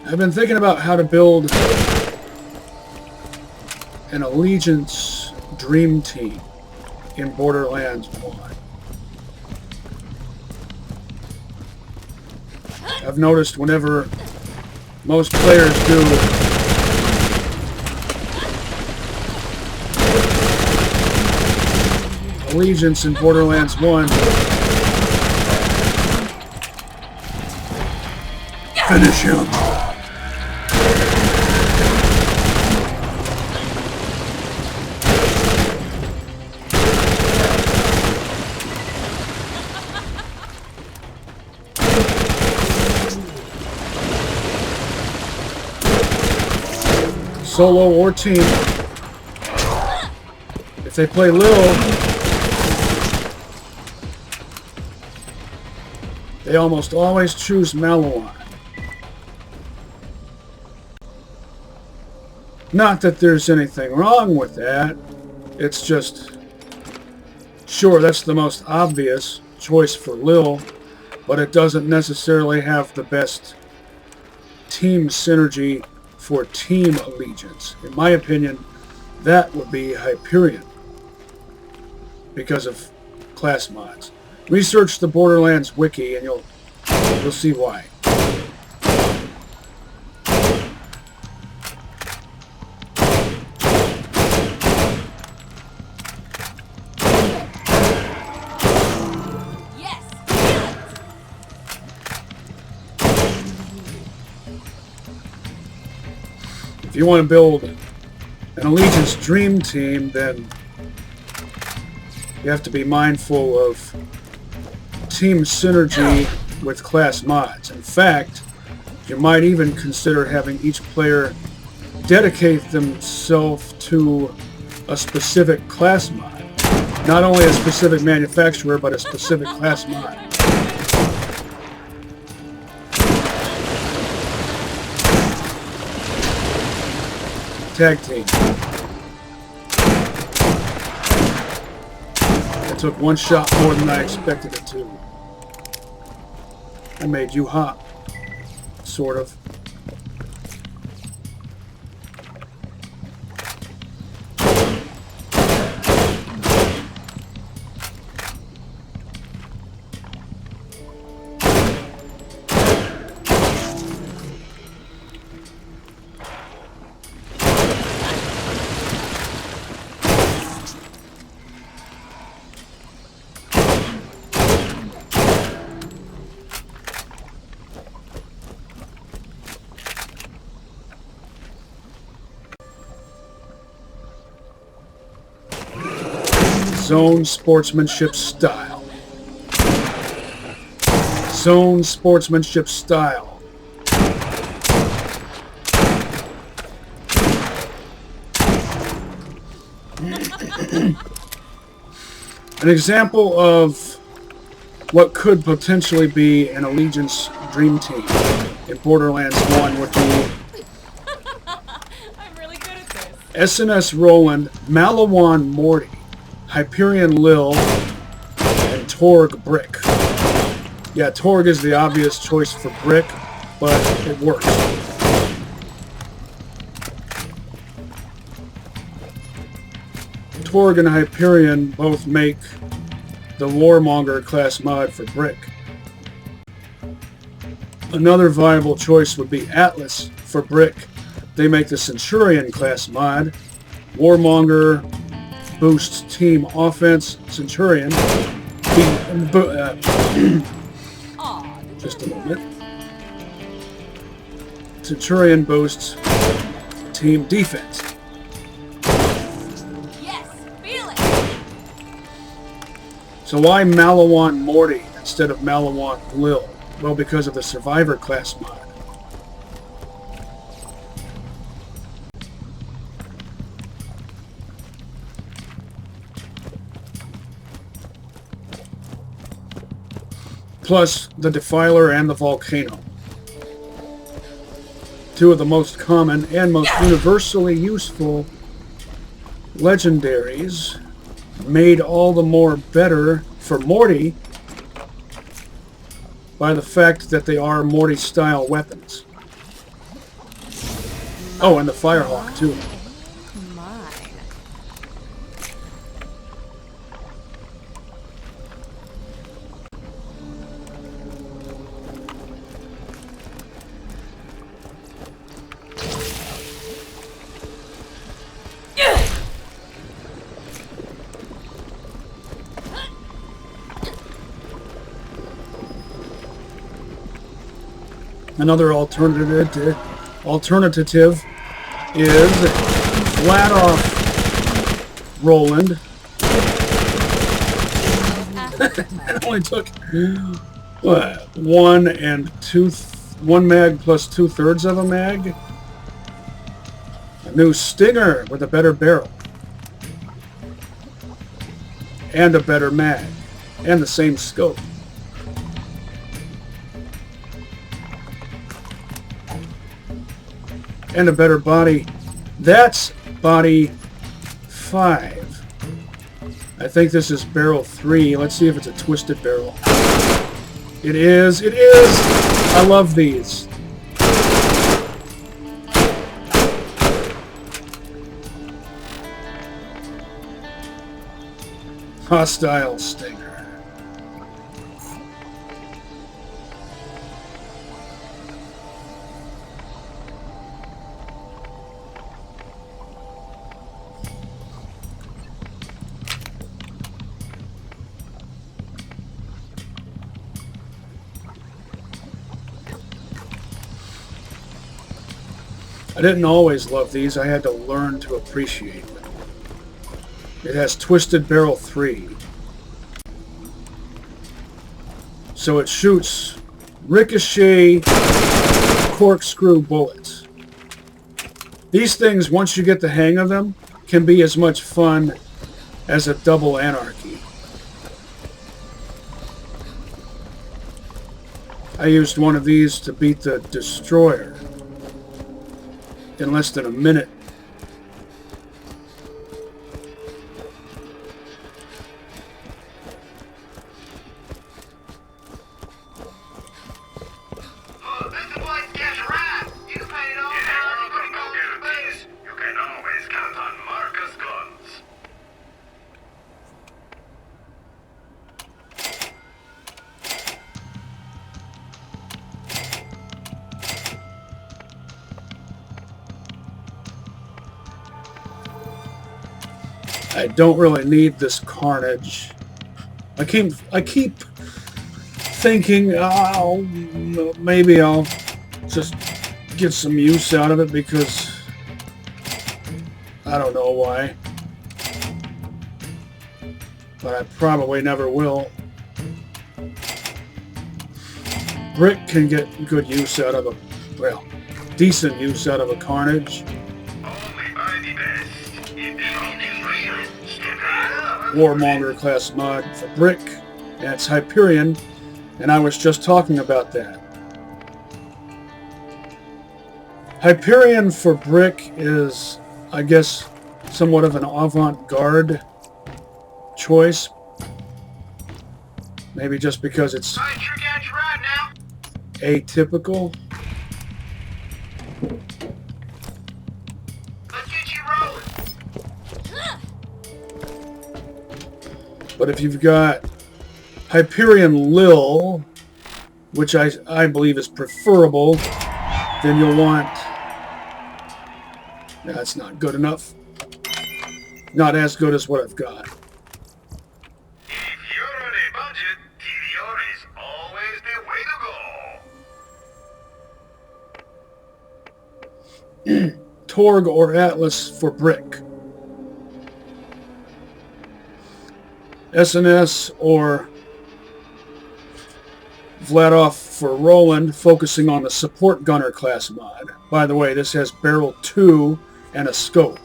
[SPEAKER 1] I've been thinking about how to build an Allegiance Dream Team in Borderlands 1. I've noticed whenever most players do Allegiance in Borderlands 1, finish him. Solo or team. If they play Lil, they almost always choose Maliwan. Not that there's anything wrong with that. It's just, sure, that's the most obvious choice for Lil, but it doesn't necessarily have the best team synergy for Team Allegiance. In my opinion, that would be Hyperion, because of class mods. Research the Borderlands wiki and you'll see why. If you want to build an Allegiance Dream Team, then you have to be mindful of team synergy with class mods. In fact, you might even consider having each player dedicate themselves to a specific class mod. Not only a specific manufacturer, but a specific class mod. Tag team. I took one shot more than I expected it to. I made you hop. Sort of. Zone sportsmanship style. Zone sportsmanship style. An example of what could potentially be an Allegiance Dream Team in Borderlands 1 would be
[SPEAKER 5] I'm really good at this.
[SPEAKER 1] SNS Roland, Malawan Morty, Hyperion Lil, and Torg Brick. Yeah, Torg is the obvious choice for Brick, but it works. Torg and Hyperion both make the Warmonger class mod for Brick. Another viable choice would be Atlas for Brick. They make the Centurion class mod. Warmonger boosts team offense. Centurion. Just a moment. Centurion boosts team defense.
[SPEAKER 5] Yes, feel it.
[SPEAKER 1] So why Malawan Morty instead of Malawan Lil? Well, because of the Survivor class mod. Plus the Defiler and the Volcano. Two of the most common and most universally useful legendaries, made all the more better for Morty by the fact that they are Morty-style weapons. Oh, and the Firehawk, too. Another alternative is flat off Roland. It only took what, 1 mag plus 2/3 of a mag. A new Stinger with a better barrel and a better mag and the same scope. And a better body. That's body 5. I think this is barrel 3. Let's see if it's a twisted barrel. It is. It is. I love these. Hostile Stinger. I didn't always love these. I had to learn to appreciate them. It has twisted barrel 3. So it shoots ricochet corkscrew bullets. These things, once you get the hang of them, can be as much fun as a double anarchy. I used one of these to beat the destroyer in less than a minute. I don't really need this carnage. I keep thinking, oh, maybe I'll just get some use out of it because I don't know why. But I probably never will. Brick can get good use out of well, decent use out of a carnage. Warmonger class mod for Brick, and it's Hyperion, and I was just talking about that. Hyperion for Brick is, I guess, somewhat of an avant-garde choice. Maybe just because it's atypical. But if you've got Hyperion Lil, which I believe is preferable, then you'll want... That's not good enough. Not as good as what I've got.
[SPEAKER 2] If you're on a budget, Tediore is always the way to go.
[SPEAKER 1] Torg or Atlas for Brick. SNS or Vladov for Roland, focusing on the support gunner class mod. By the way, this has barrel 2 and a scope.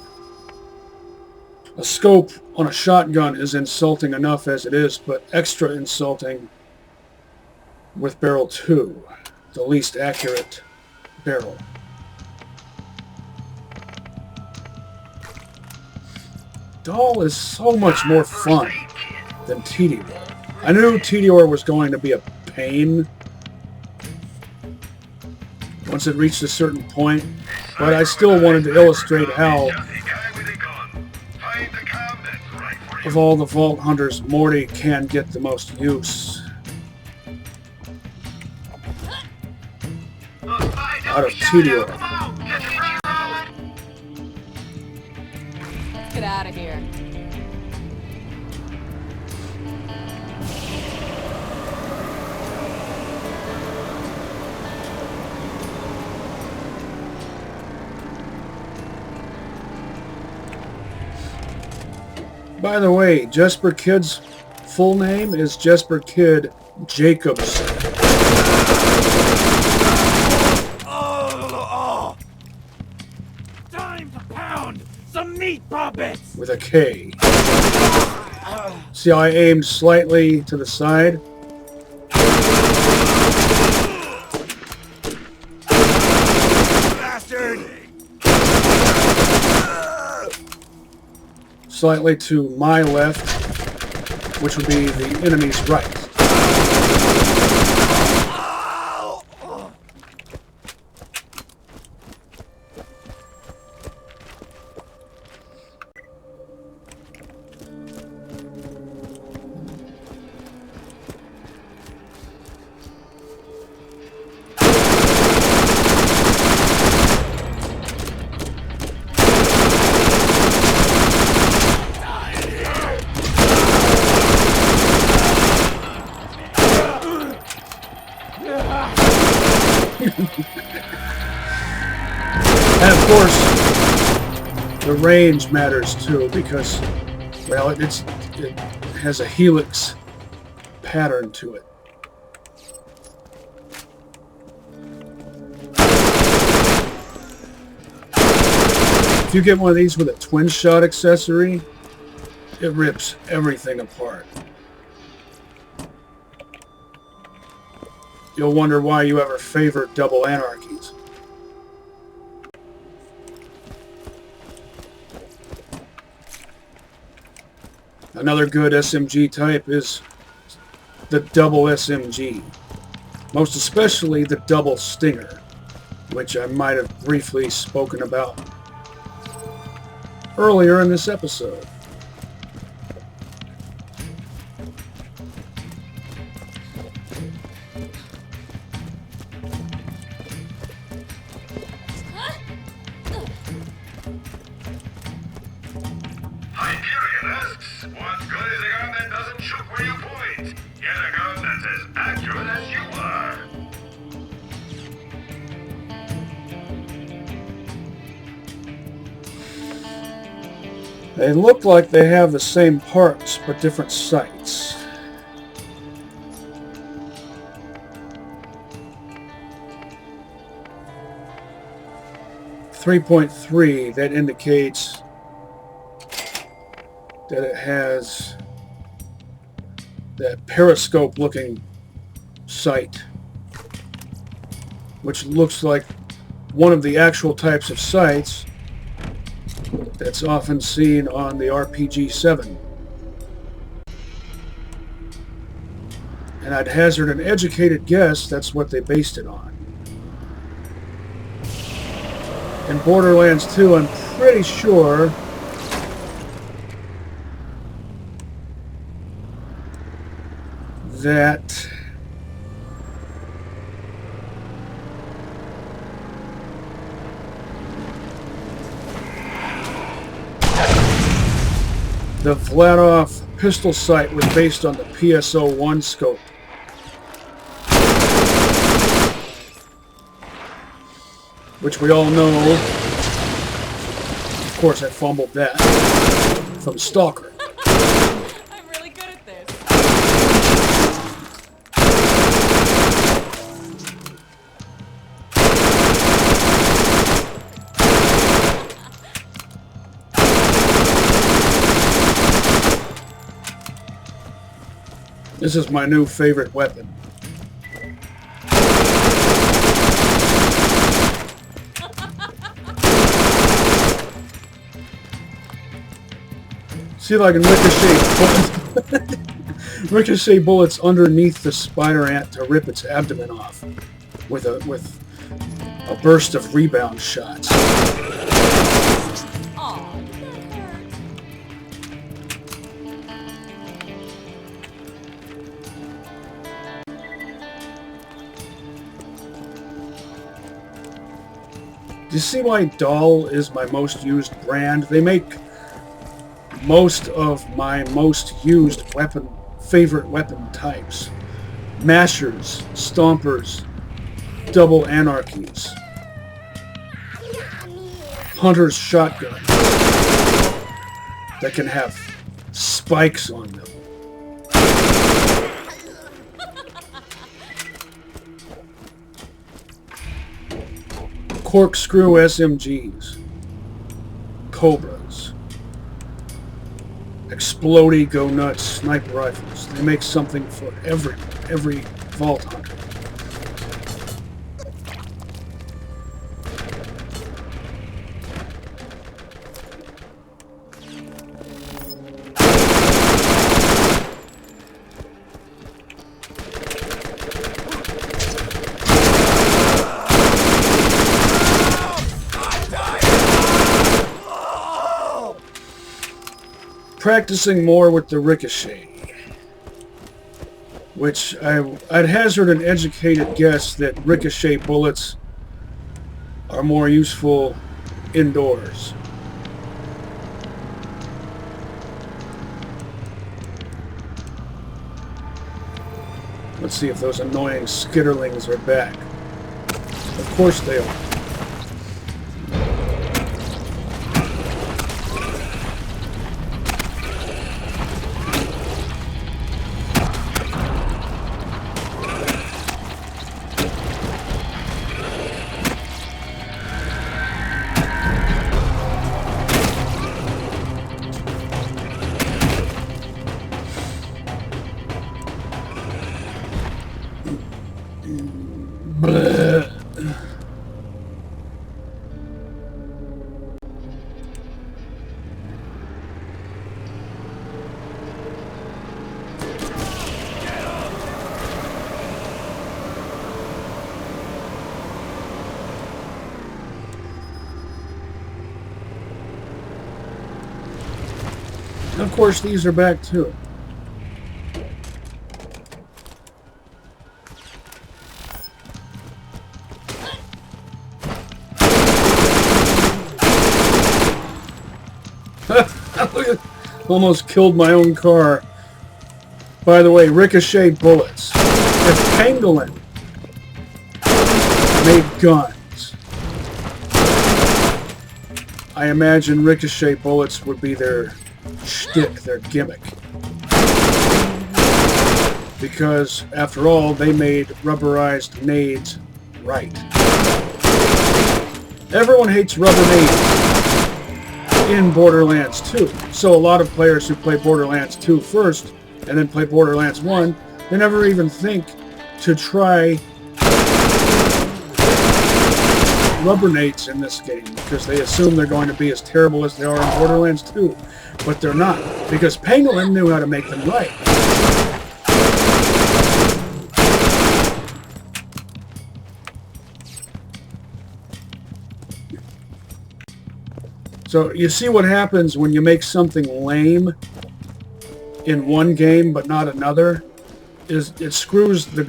[SPEAKER 1] A scope on a shotgun is insulting enough as it is, but extra insulting with barrel 2, the least accurate barrel. Dahl is so much more fun than Tediore. I knew Tediore was going to be a pain once it reached a certain point, but I still wanted to illustrate how, of all the Vault Hunters, Morty can get the most use out of Tediore.
[SPEAKER 5] Get out of here.
[SPEAKER 1] By the way, Jesper Kid's full name is Jesper Kid Jacobs.
[SPEAKER 6] Time to pound some meat puppets!
[SPEAKER 1] With a K. See how I aimed slightly to the side?
[SPEAKER 6] Bastard!
[SPEAKER 1] Slightly to my left, which would be the enemy's right. The range matters too because, well, it has a helix pattern to it. If you get one of these with a twin shot accessory, it rips everything apart. You'll wonder why you ever favored double anarchies. Another good SMG type is the double SMG. Most especially the double Stinger, which I might have briefly spoken about earlier in this episode.
[SPEAKER 2] Hyperion asks, what good is a gun that doesn't shoot where you point? Get a gun that's as accurate as you are.
[SPEAKER 1] They look like they have the same parts, but different sights. .3, that indicates that it has that periscope-looking sight, which looks like one of the actual types of sights that's often seen on the RPG-7. And I'd hazard an educated guess that's what they based it on. In Borderlands 2, I'm pretty sure that the Vladov pistol sight was based on the PSO-1 scope. Which we all know, of course I fumbled that, from Stalker.
[SPEAKER 5] I'm really good at this.
[SPEAKER 1] This is my new favorite weapon. See if I can ricochet bullets underneath the spider ant to rip its abdomen off with a burst of rebound shots.
[SPEAKER 5] Aw, that
[SPEAKER 1] Do you see why Dahl is my most used brand? They make most of my most used favorite weapon types. Mashers, Stompers, Double Anarchies, Hunter's Shotgun that can have spikes on them. Corkscrew SMGs, Cobras, Explodey Go Nuts sniper rifles. They make something for every Vault Hunter. Practicing more with the ricochet, which I'd hazard an educated guess that ricochet bullets are more useful indoors. Let's see if those annoying skitterlings are back. Of course they are. course, these are back too. Almost killed my own car. By the way, ricochet bullets. If Pangolin made guns, I imagine ricochet bullets would be their shtick, their gimmick. Because, after all, they made rubberized nades right. Everyone hates rubber nades in Borderlands 2. So a lot of players who play Borderlands 2 first and then play Borderlands 1, they never even think to try rubber nades in this game because they assume they're going to be as terrible as they are in Borderlands 2. But they're not, because Pangolin knew how to make them right. So you see what happens when you make something lame in one game but not another, is it screws the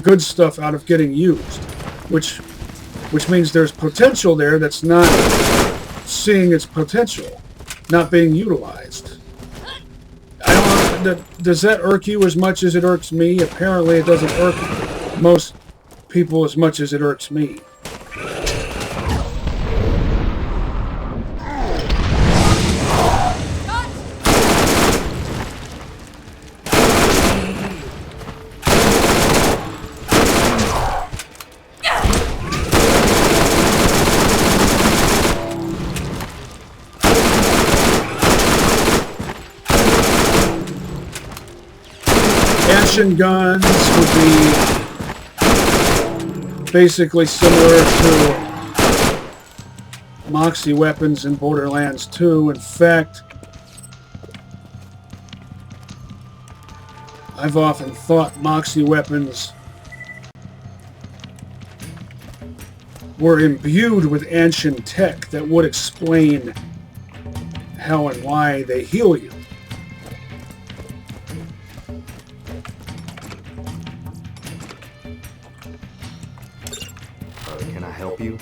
[SPEAKER 1] good stuff out of getting used, which means there's potential there that's not seeing its potential, not being utilized. I don't know, does that irk you as much as it irks me? Apparently it doesn't irk most people as much as it irks me. Action guns would be basically similar to Moxie weapons in Borderlands 2. In fact, I've often thought Moxie weapons were imbued with ancient tech that would explain how and why they heal you.
[SPEAKER 8] Can I help you?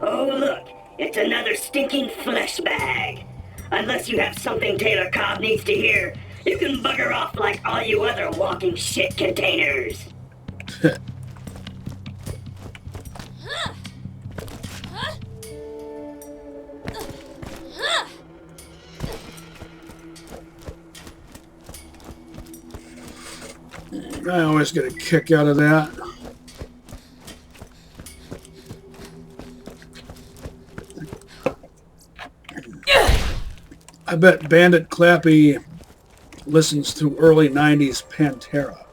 [SPEAKER 3] Oh, look, it's another stinking flesh bag. Unless you have something Taylor Cobb needs to hear, you can bugger off like all you other walking shit containers.
[SPEAKER 1] I always get a kick out of that. I bet Bandit Clappy listens to early 90s Pantera.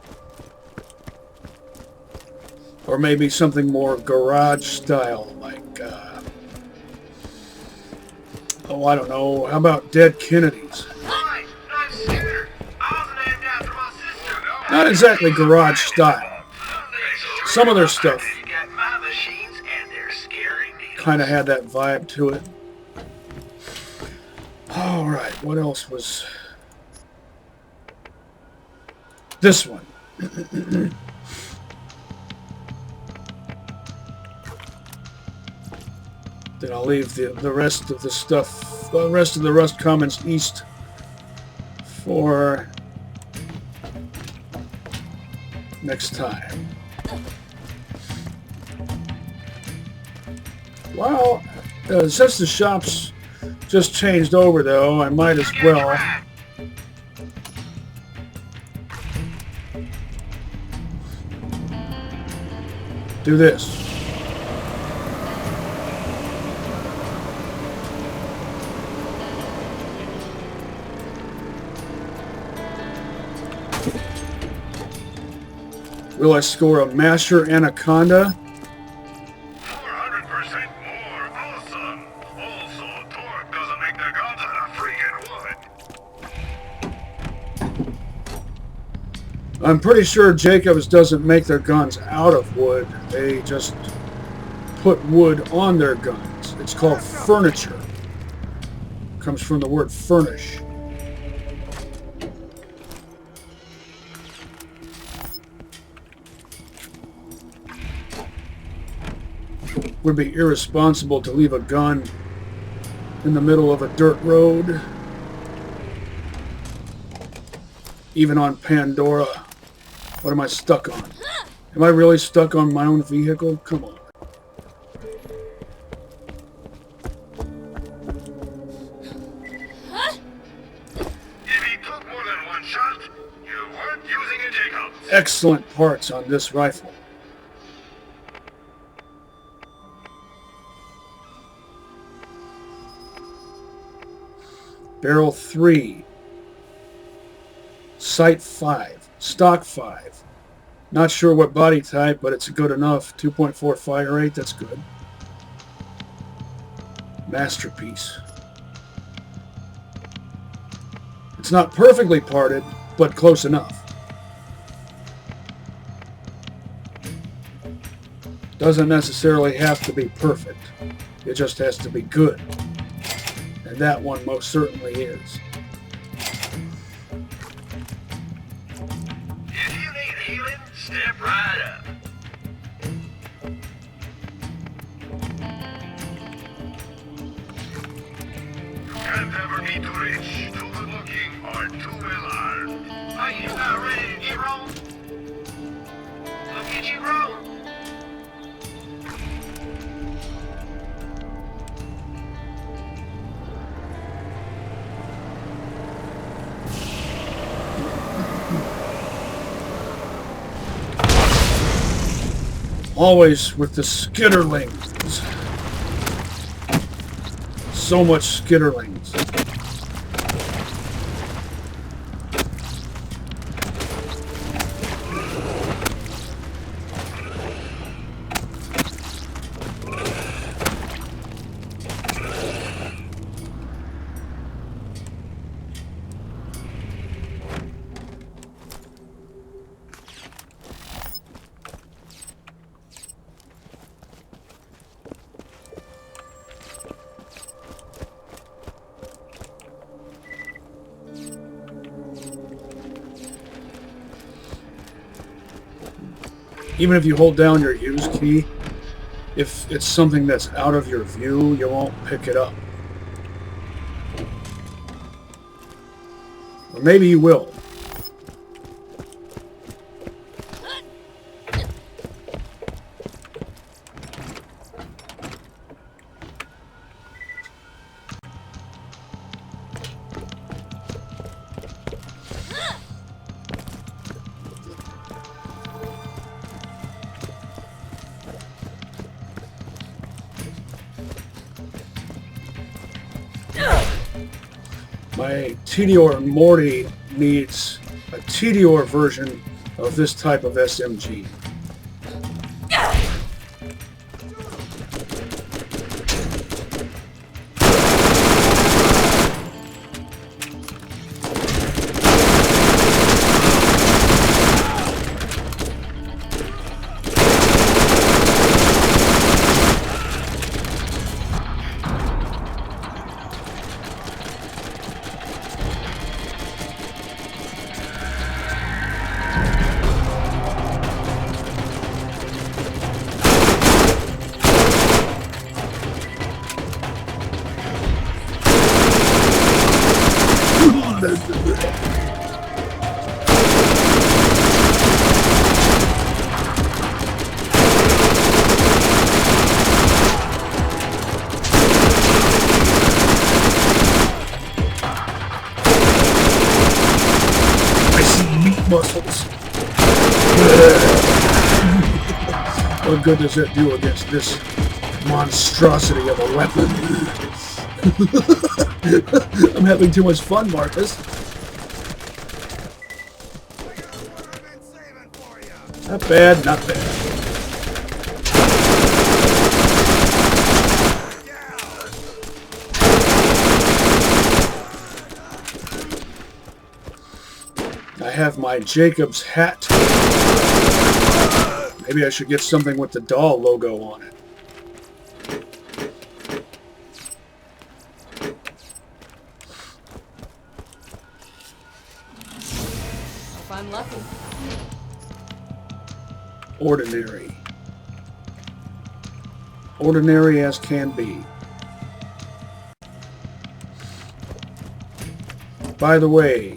[SPEAKER 1] Or maybe something more garage style, like, oh, I don't know, how about Dead Kennedys? Not exactly garage style. Some of their stuff kind of had that vibe to it. Alright, what else was... This one. Then I'll leave the rest of the stuff, the rest of the Rust comments east for next time. Well, since the shop's just changed over, though, I might as well do this. Will I score a Master Anaconda?
[SPEAKER 4] 400% more. Awesome. Also, Torque doesn't make their guns out of freaking wood.
[SPEAKER 1] I'm pretty sure Jacobs doesn't make their guns out of wood. They just put wood on their guns. It's called furniture. Comes from the word furnish. Would be irresponsible to leave a gun in the middle of a dirt road. Even on Pandora. What am I stuck on? Am I really stuck on my own vehicle? Come on.
[SPEAKER 4] If he took more than one shot, you weren't using a Jacobs.
[SPEAKER 1] Excellent parts on this rifle. Barrel 3. Sight 5. Stock 5. Not sure what body type, but it's good enough. 2.4 fire rate, that's good. Masterpiece. It's not perfectly parted, but close enough. Doesn't necessarily have to be perfect. It just has to be good. And that one most certainly is.
[SPEAKER 4] If you need healing, step right up. Can't ever be too rich, too good looking, or too well armed. Are you not ready to get rolled? Look at you roll.
[SPEAKER 1] Always with the skitterlings. So much skitterlings. Even if you hold down your use key, if it's something that's out of your view, you won't pick it up. Or maybe you will. My Tediore Morty needs a Tediore version of this type of SMG. Muscles. What good does that do against this monstrosity of a weapon? I'm having too much fun, Marcus. Not bad, not bad. I have my Jacob's hat. Maybe I should get something with the Dahl logo on it.
[SPEAKER 5] Hope I'm lucky.
[SPEAKER 1] Ordinary. Ordinary as can be. By the way,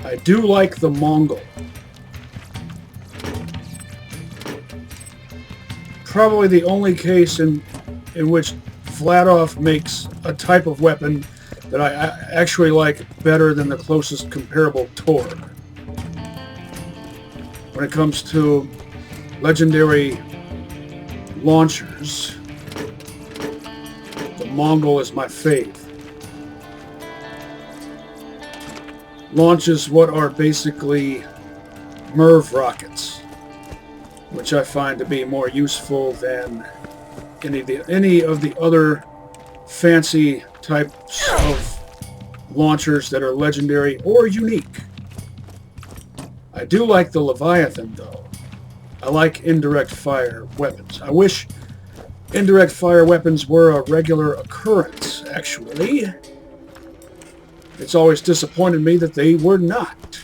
[SPEAKER 1] I do like the Mongol. Probably the only case in which Vladov makes a type of weapon that I actually like better than the closest comparable Torg. When it comes to legendary launchers, the Mongol is my fave. Launches what are basically MIRV rockets, which I find to be more useful than any of the other fancy types of launchers that are legendary or unique. I do like the Leviathan, though. I like indirect fire weapons. I wish indirect fire weapons were a regular occurrence, actually. It's always disappointed me that they were not.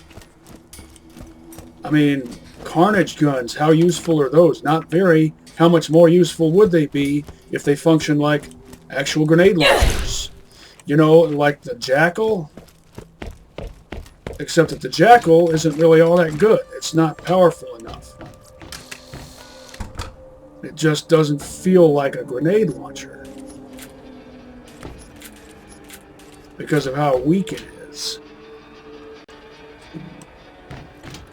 [SPEAKER 1] I mean, carnage guns, how useful are those? Not very. How much more useful would they be if they function like actual grenade launchers? You know, like the Jackal? Except that the Jackal isn't really all that good. It's not powerful enough. It just doesn't feel like a grenade launcher because of how weak it is.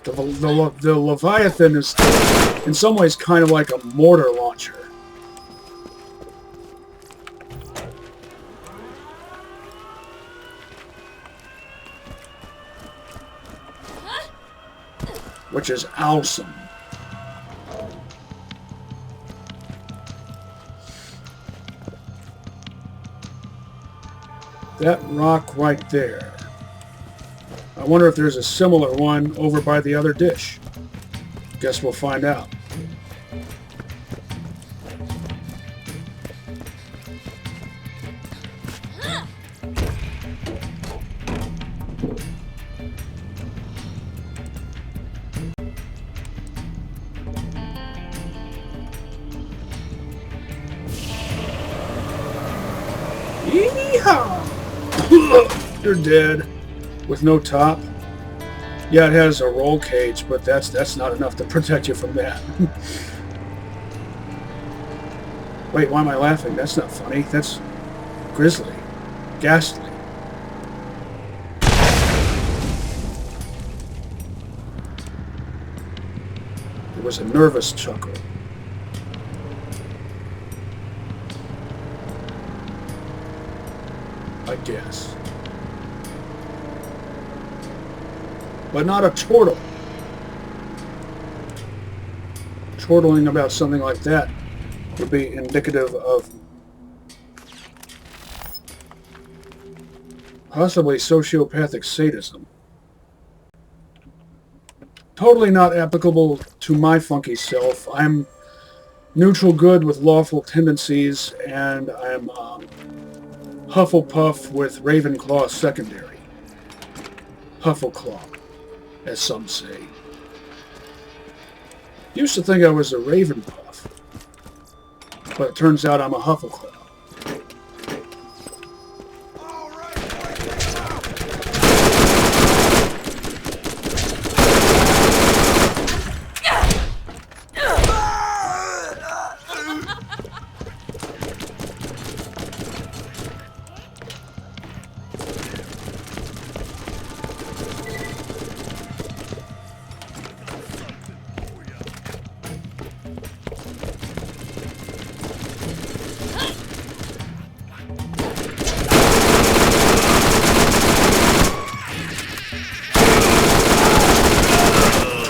[SPEAKER 1] The Leviathan is in some ways kind of like a mortar launcher. Which is awesome. That rock right there. I wonder if there's a similar one over by the other dish. Guess we'll find out. Yeehaw! You're dead. With no top. Yeah, it has a roll cage, but that's not enough to protect you from that. Wait, why am I laughing? That's not funny. That's grisly. Ghastly. It was a nervous chuckle. I guess. But not a chortle. Chortling about something like that would be indicative of possibly sociopathic sadism. Totally not applicable to my funky self. I'm neutral good with lawful tendencies, and I'm Hufflepuff with Ravenclaw secondary. Huffleclaw, as some say. Used to think I was a Ravenpuff, but it turns out I'm a Huffleclaw.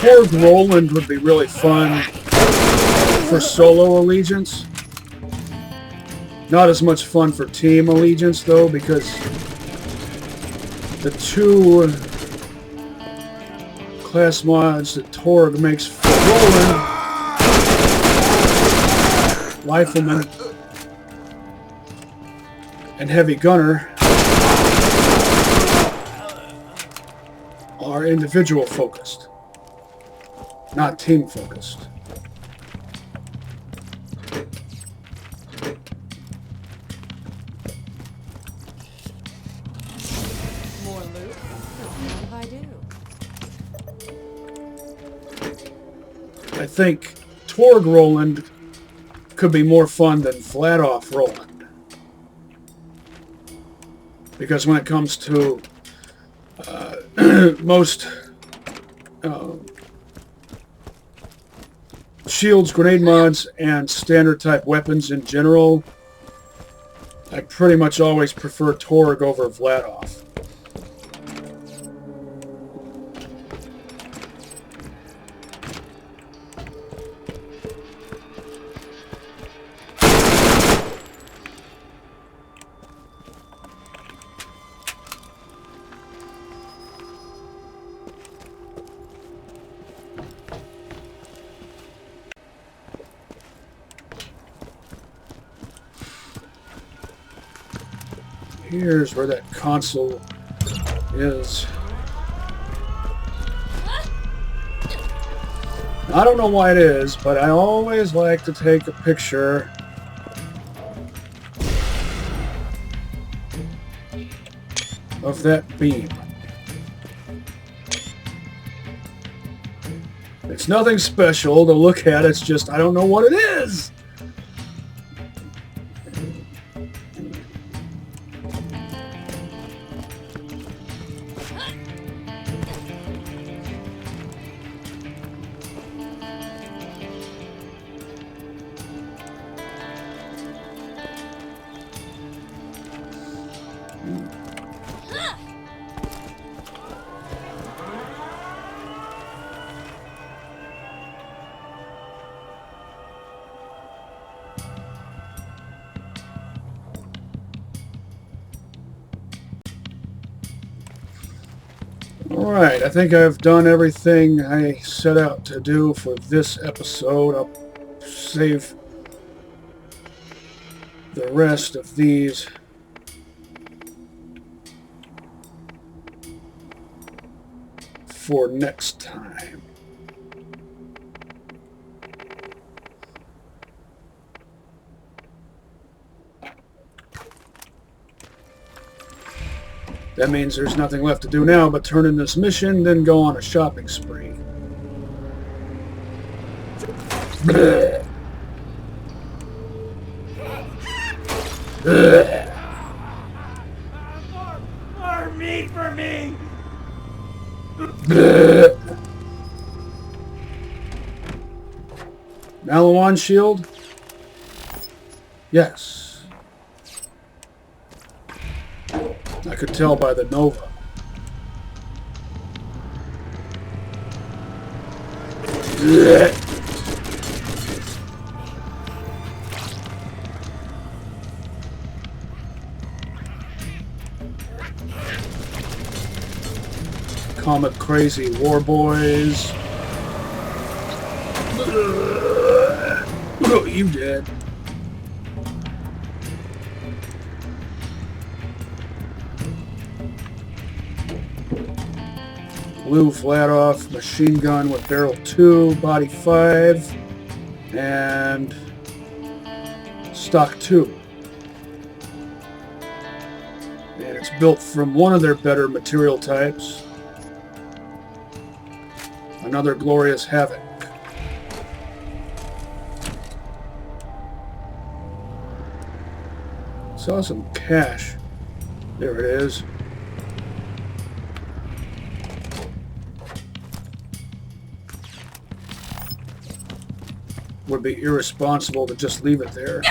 [SPEAKER 1] Torg Roland would be really fun for solo allegiance. Not as much fun for team allegiance, though, because the two class mods that Torg makes for Roland, Rifleman and Heavy Gunner, are individual focused, not team focused.
[SPEAKER 5] More loot? What if I do?
[SPEAKER 1] I think Torg Roland could be more fun than Flat Off Roland. Because when it comes to most shields, grenade mods, and standard type weapons in general, I pretty much always prefer Torg over Vladoff. Here's where that console is. I don't know why it is, but I always like to take a picture of that beam. It's nothing special to look at, it's just I don't know what it is. Alright, I think I've done everything I set out to do for this episode. I'll save the rest of these for next time. That means there's nothing left to do now but turn in this mission, then go on a shopping spree. Bleh. Bleh.
[SPEAKER 6] More meat for me!
[SPEAKER 1] Bleh. Malawan shield? Yes. I could tell by the Nova. Blech. Comet Crazy War Boys. Oh, you dead. Blue flat off machine gun with barrel 2, body 5, and stock 2. And it's built from one of their better material types. Another glorious Havoc. Saw some cash. There it is. Would be irresponsible to just leave it there.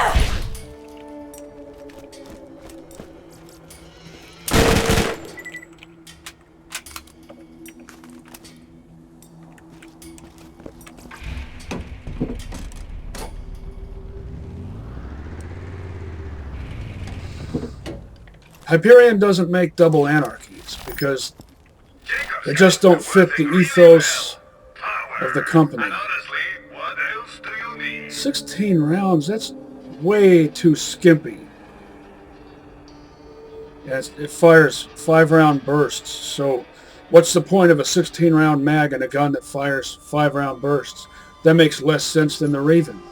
[SPEAKER 1] Hyperion doesn't make double anarchies because they just don't fit the ethos of the company.
[SPEAKER 4] And honestly, what else do you need?
[SPEAKER 1] 16 rounds, that's way too skimpy. Yeah, it fires 5-round bursts, so what's the point of a 16-round mag and a gun that fires 5-round bursts? That makes less sense than the Raven.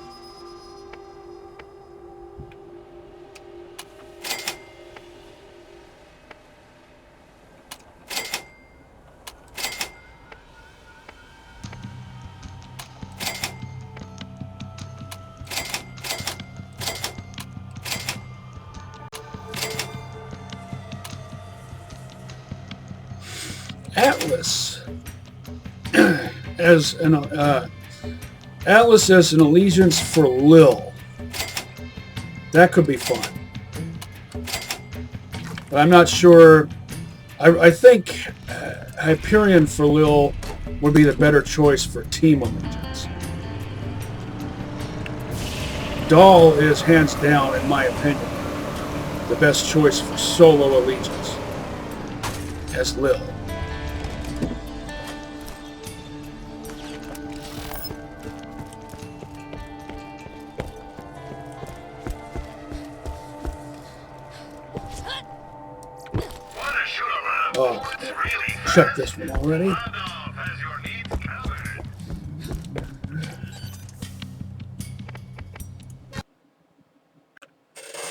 [SPEAKER 1] Atlas as an allegiance for Lil. That could be fun, but I'm not sure. I think Hyperion for Lil would be the better choice for team allegiance. Dahl is hands down, in my opinion, the best choice for solo allegiance as Lil. Oh, check this one already.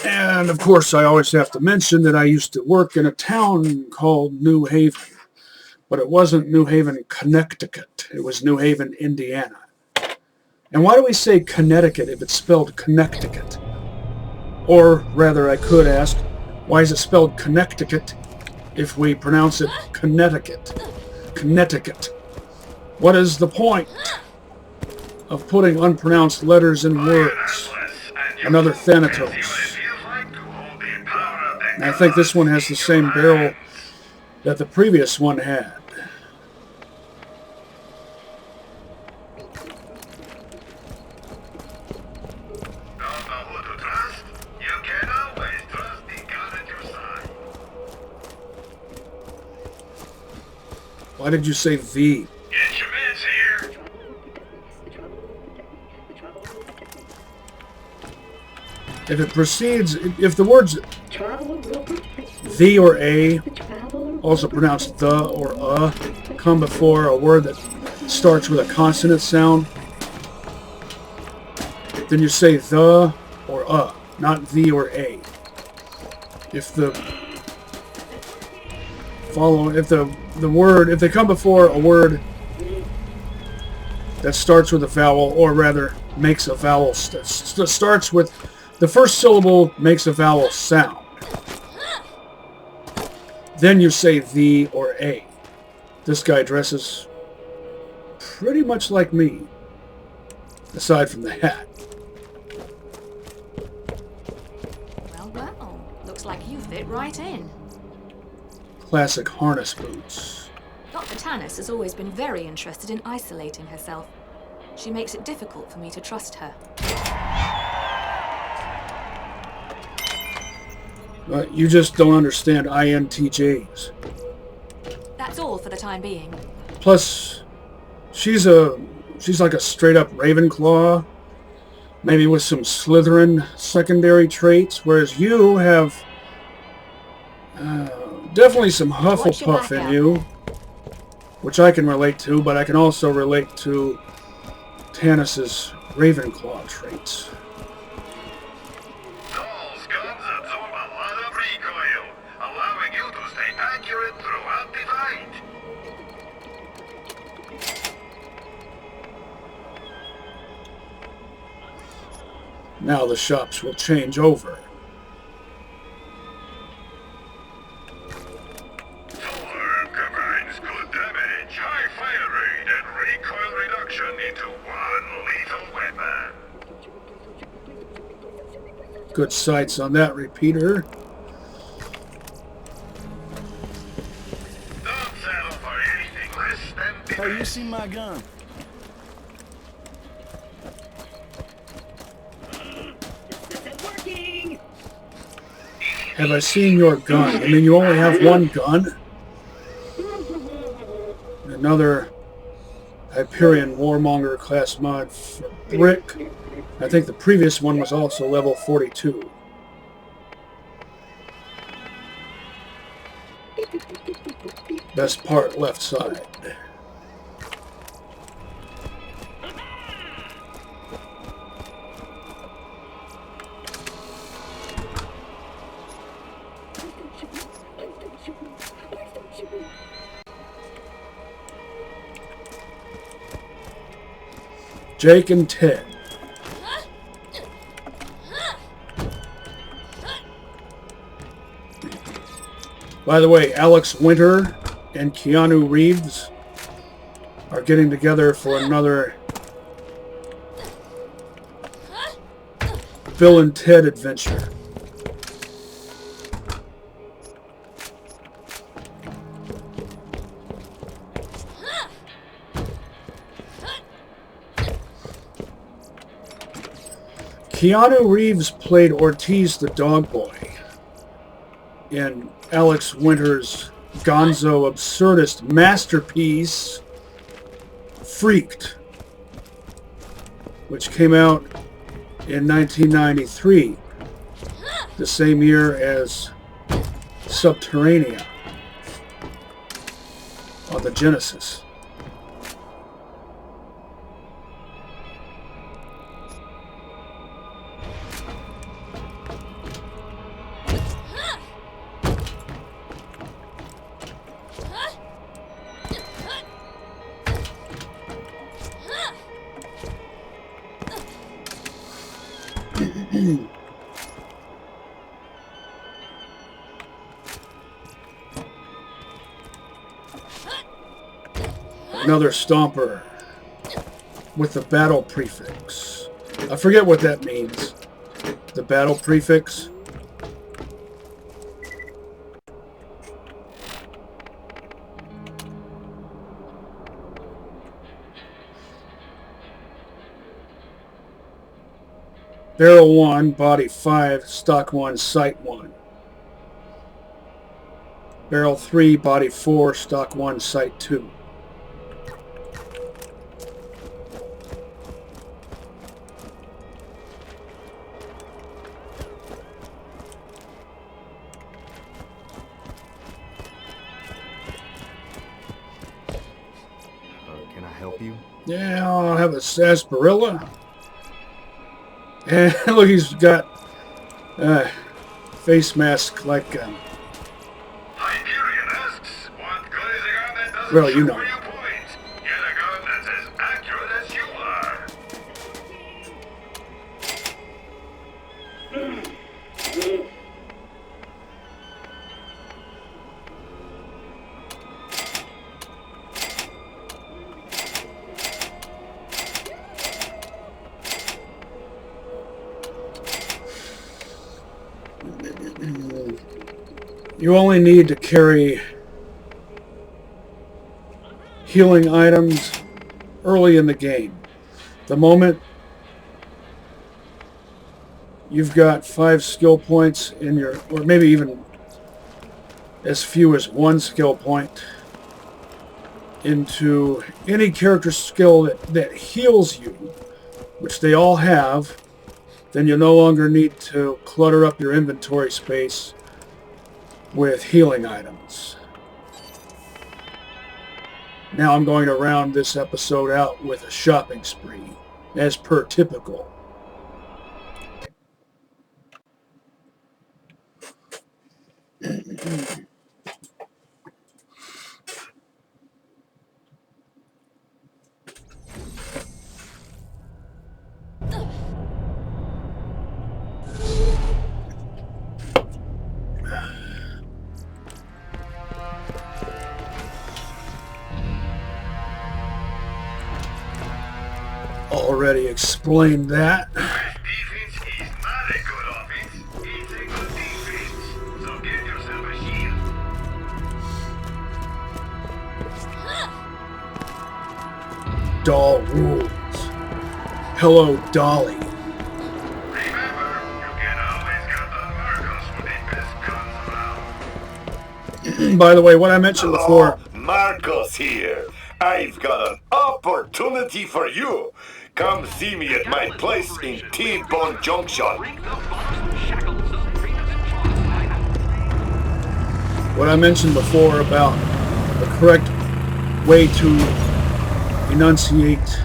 [SPEAKER 1] And of course, I always have to mention that I used to work in a town called New Haven. But it wasn't New Haven, Connecticut. It was New Haven, Indiana. And why do we say Connecticut if it's spelled Connecticut? Or rather, I could ask, why is it spelled Connecticut if we pronounce it Connecticut? Connecticut. What is the point of putting unpronounced letters in words? Another Thanatos. And I think this one has the same barrel that the previous one had. Why did you say V?
[SPEAKER 4] Get your meds here.
[SPEAKER 1] If it proceeds, if the words the or a, also pronounced the or come before a word that starts with a consonant sound, then you say the or not the or a. If if they come before a word that starts with a vowel, or rather makes a vowel, starts with the first syllable, makes a vowel sound, then you say the or a. This guy dresses pretty much like me, aside from the hat.
[SPEAKER 5] Well, looks like you fit right in.
[SPEAKER 1] Classic harness boots.
[SPEAKER 5] Dr. Tanis has always been very interested in isolating herself. She makes it difficult for me to trust her.
[SPEAKER 1] You just don't understand INTJs.
[SPEAKER 5] That's all for the time being.
[SPEAKER 1] Plus, she's like a straight-up Ravenclaw, maybe with some Slytherin secondary traits, whereas you have definitely some Hufflepuff in you, which I can relate to, but I can also relate to Tanis's Ravenclaw traits.
[SPEAKER 4] Dahl's guns absorb a lot of recoil, allowing you to stay accurate throughout the fight.
[SPEAKER 1] Now the shops will change over.
[SPEAKER 4] Thor combines good damage, high fire rate, and recoil reduction into one lethal weapon.
[SPEAKER 1] Good sights on that repeater.
[SPEAKER 4] Don't settle for anything less than the
[SPEAKER 6] Hey, you see my gun?
[SPEAKER 3] This isn't working!
[SPEAKER 4] Easy
[SPEAKER 1] Have I seen your gun? I mean, you only have one gun? Another Hyperion Warmonger class mod for Brick. I think the previous one was also level 42. Best part left side. Jake and Ted. By the way, Alex Winter and Keanu Reeves are getting together for another Bill and Ted adventure. Keanu Reeves played Ortiz the Dog Boy in Alex Winter's gonzo absurdist masterpiece, Freaked, which came out in 1993, the same year as Subterranea on the Genesis. Another stomper with the battle prefix. I forget what that means. The battle prefix. Barrel 1, Body 5, Stock 1, Sight 1. Barrel 3, Body 4, Stock 1, Sight 2.
[SPEAKER 8] Can I help you?
[SPEAKER 1] Yeah, I'll have a sarsaparilla. And look, he's got face mask like.
[SPEAKER 4] Hyperion asks, what good is a gun that doesn't
[SPEAKER 1] Well, you
[SPEAKER 4] shoot
[SPEAKER 1] know.
[SPEAKER 4] for your points? Get a gun that's as accurate as you are.
[SPEAKER 1] You only need to carry healing items early in the game. The moment you've got 5 skill points in your, or maybe even as few as 1 skill point into any character skill that heals you, which they all have, then you no longer need to clutter up your inventory space with healing items. Now I'm going to round this episode out with a shopping spree, as per typical. Already explained that.
[SPEAKER 4] Defense is not a good offense. It's a good defense. So get yourself a shield.
[SPEAKER 1] Dahl rules. Hello, Dolly.
[SPEAKER 4] Remember, you can always count on Marcos for the best
[SPEAKER 1] By the way, what I mentioned before...
[SPEAKER 4] Marcos here. I've got an opportunity for you. Come see me at my place in T-Bone Junction.
[SPEAKER 1] What I mentioned before about the correct way to enunciate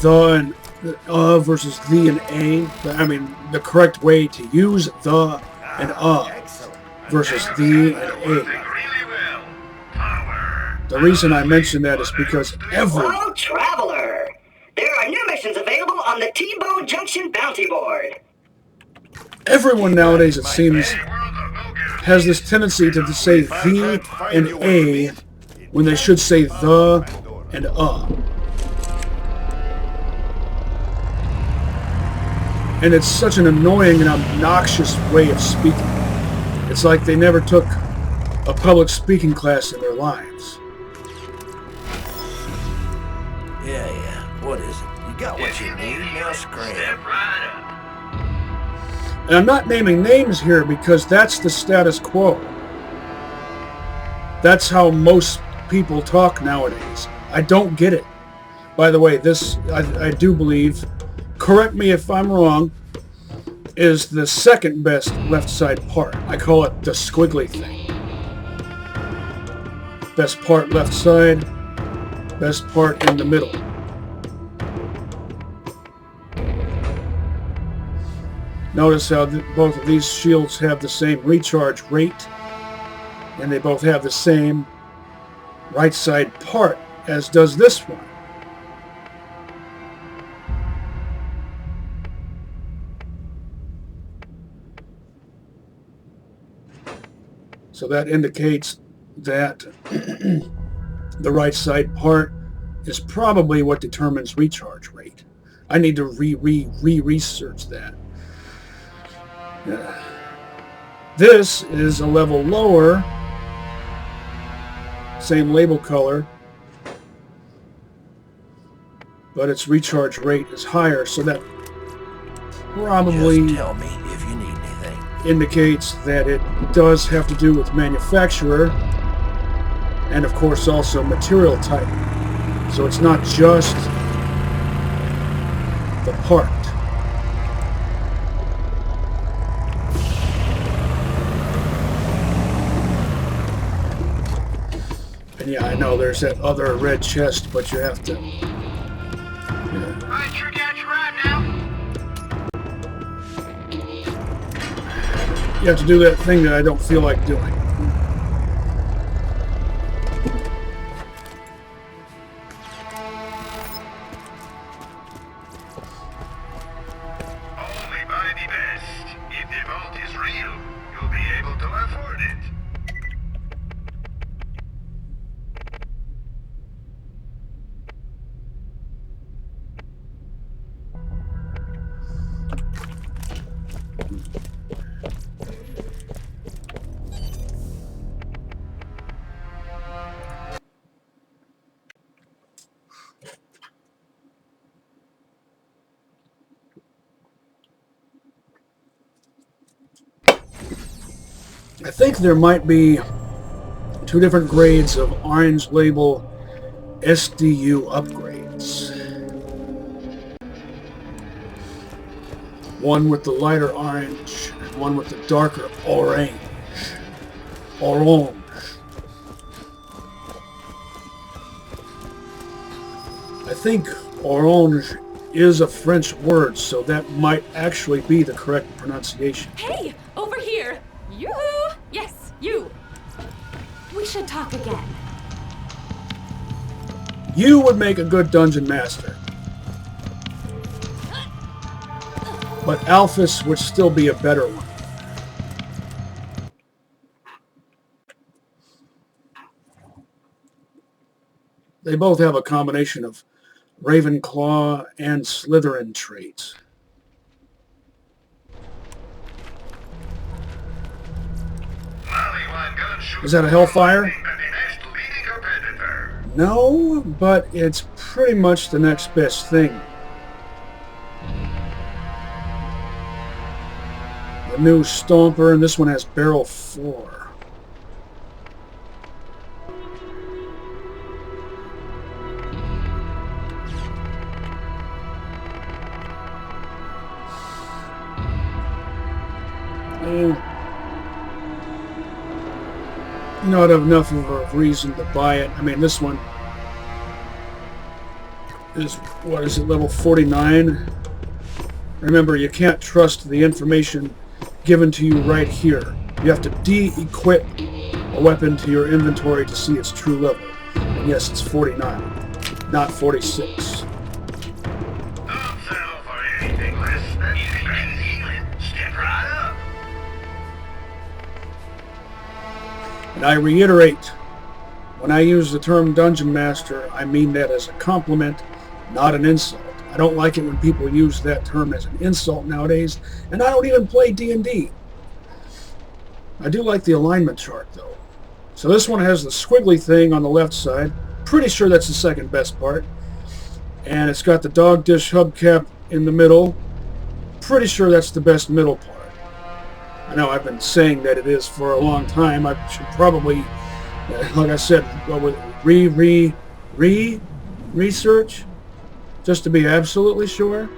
[SPEAKER 1] the and versus the and a. I mean, the correct way to use the and versus the and a. The reason I mention that is because
[SPEAKER 3] Hello, traveler! There are new missions available on the T-Bone Junction bounty board.
[SPEAKER 1] Everyone nowadays, it seems, has this tendency to say the and a when they should say the and And it's such an annoying and obnoxious way of speaking. It's like they never took a public speaking class in their lives.
[SPEAKER 6] Yeah. What is it? You got what you need, now scram.
[SPEAKER 1] And I'm not naming names here because that's the status quo. That's how most people talk nowadays. I don't get it. By the way, this, I do believe, correct me if I'm wrong, is the second best left side part. I call it the squiggly thing. Best part left side, best part in the middle. Notice how both of these shields have the same recharge rate, and they both have the same right side part as does this one. So that indicates that the right side part is probably what determines recharge rate. I need to research that. This is a level lower, same label color, but its recharge rate is higher, so that probably
[SPEAKER 6] Just tell me if you need anything.
[SPEAKER 1] indicates that it does have to do with manufacturer and of course also material type. So it's not just the part. And yeah, I know there's that other red chest, but you have to...
[SPEAKER 2] I sure got you right now.
[SPEAKER 1] You have to do that thing that I don't feel like doing.
[SPEAKER 2] Only buy the best. If the vault is real, you'll be able to afford it.
[SPEAKER 1] I think there might be two different grades of orange label SDU upgrades. One with the lighter orange and one with the darker orange. Orange. I think orange is a French word, so that might actually be the correct pronunciation.
[SPEAKER 5] Hey, over here! Yoo-hoo! Yes, you! We should talk again.
[SPEAKER 1] You would make a good dungeon master. But Alphys would still be a better one. They both have a combination of Ravenclaw and Slytherin traits. Is that a Hellfire? No, but it's pretty much the next best thing. The new Stomper, and this one has Barrel 4. not enough of a reason to buy it. I mean, this one is, what is it, level 49? Remember, you can't trust the information given to you right here. You have to de-equip a weapon to your inventory to see its true level. And yes, it's 49, not 46.
[SPEAKER 2] Don't settle for anything less than healing. Step right up.
[SPEAKER 1] And I reiterate, when I use the term Dungeon Master, I mean that as a compliment, not an insult. I don't like it when people use that term as an insult nowadays, and I don't even play D&D. I do like the alignment chart, though. So this one has the squiggly thing on the left side. Pretty sure that's the second best part. And it's got the dog dish hubcap in the middle. Pretty sure that's the best middle part. I know I've been saying that it is for a long time. I should probably, like I said, research, just to be absolutely sure.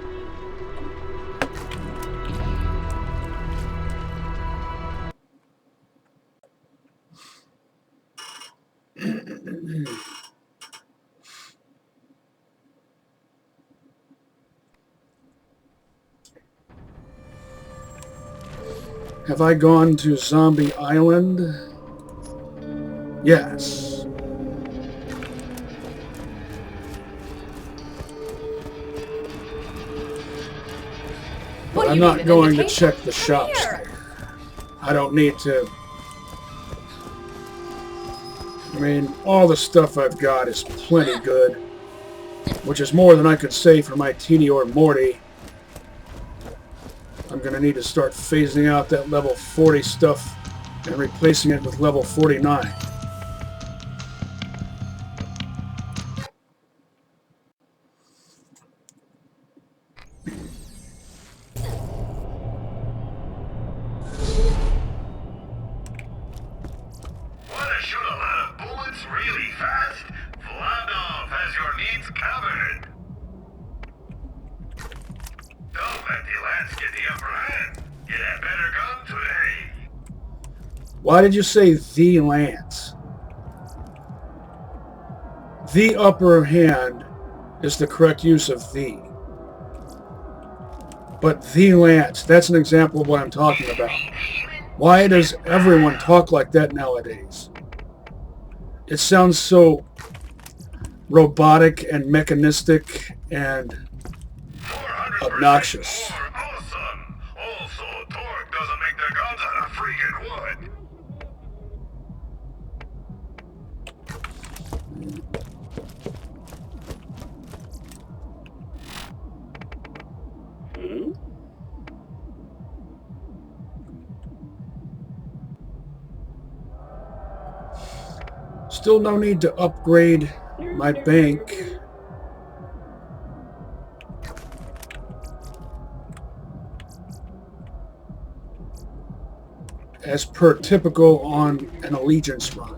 [SPEAKER 1] Have I gone to Zombie Island? Yes. But I'm not going to check the shops there. I don't need to. I mean, all the stuff I've got is plenty good, which is more than I could say for my Tediore Morty. I'm going to need to start phasing out that level 40 stuff and replacing it with level 49.
[SPEAKER 2] Want to shoot a lot of bullets really fast? Vladov has your needs covered. Don't let the Lance get the upper hand. Get a better gun today.
[SPEAKER 1] Why did you say the Lance? The upper hand is the correct use of the. But the Lance, that's an example of what I'm talking about. Why does everyone talk like that nowadays? It sounds so robotic and mechanistic and obnoxious.
[SPEAKER 2] Awesome. Also, torque doesn't make the guns out of freaking wood.
[SPEAKER 1] Still no need to upgrade my bank. As per typical on an Allegiance run.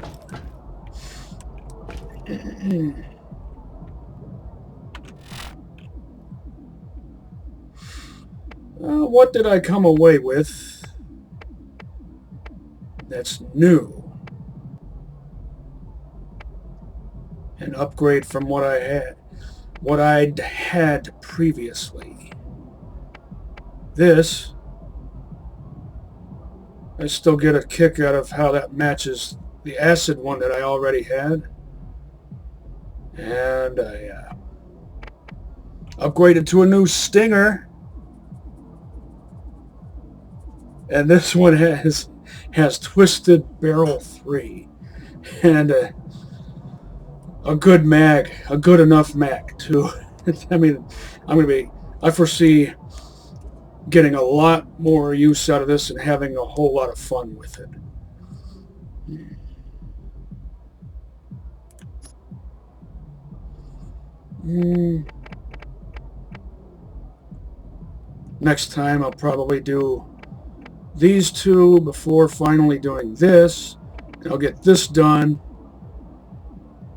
[SPEAKER 1] What did I come away with that's new? An upgrade from what I'd had previously. This, I still get a kick out of how that matches the acid one that I already had. And I upgraded to a new Stinger. And this one has Twisted Barrel 3. And a good mag, a good enough mag too. I mean, I foresee getting a lot more use out of this and having a whole lot of fun with it. Next time I'll probably do these two before finally doing this, and I'll get this done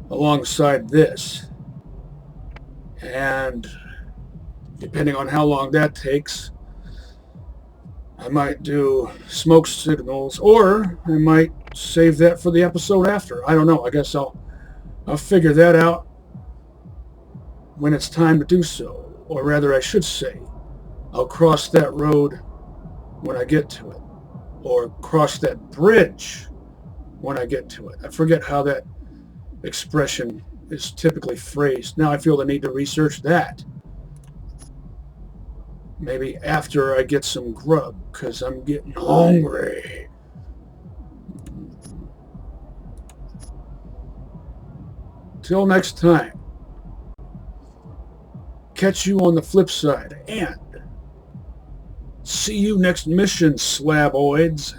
[SPEAKER 1] alongside this. And depending on how long that takes, I might do smoke signals, or I might save that for the episode after. I don't know. I guess I'll figure that out when it's time to do so. Or rather, I should say, I'll cross that road when I get to it. Or cross that bridge when I get to it. I forget how that expression is typically phrased. Now I feel the need to research that. Maybe after I get some grub, because I'm getting hungry. Till next time. Catch you on the flip side, and see you next mission, slaboids.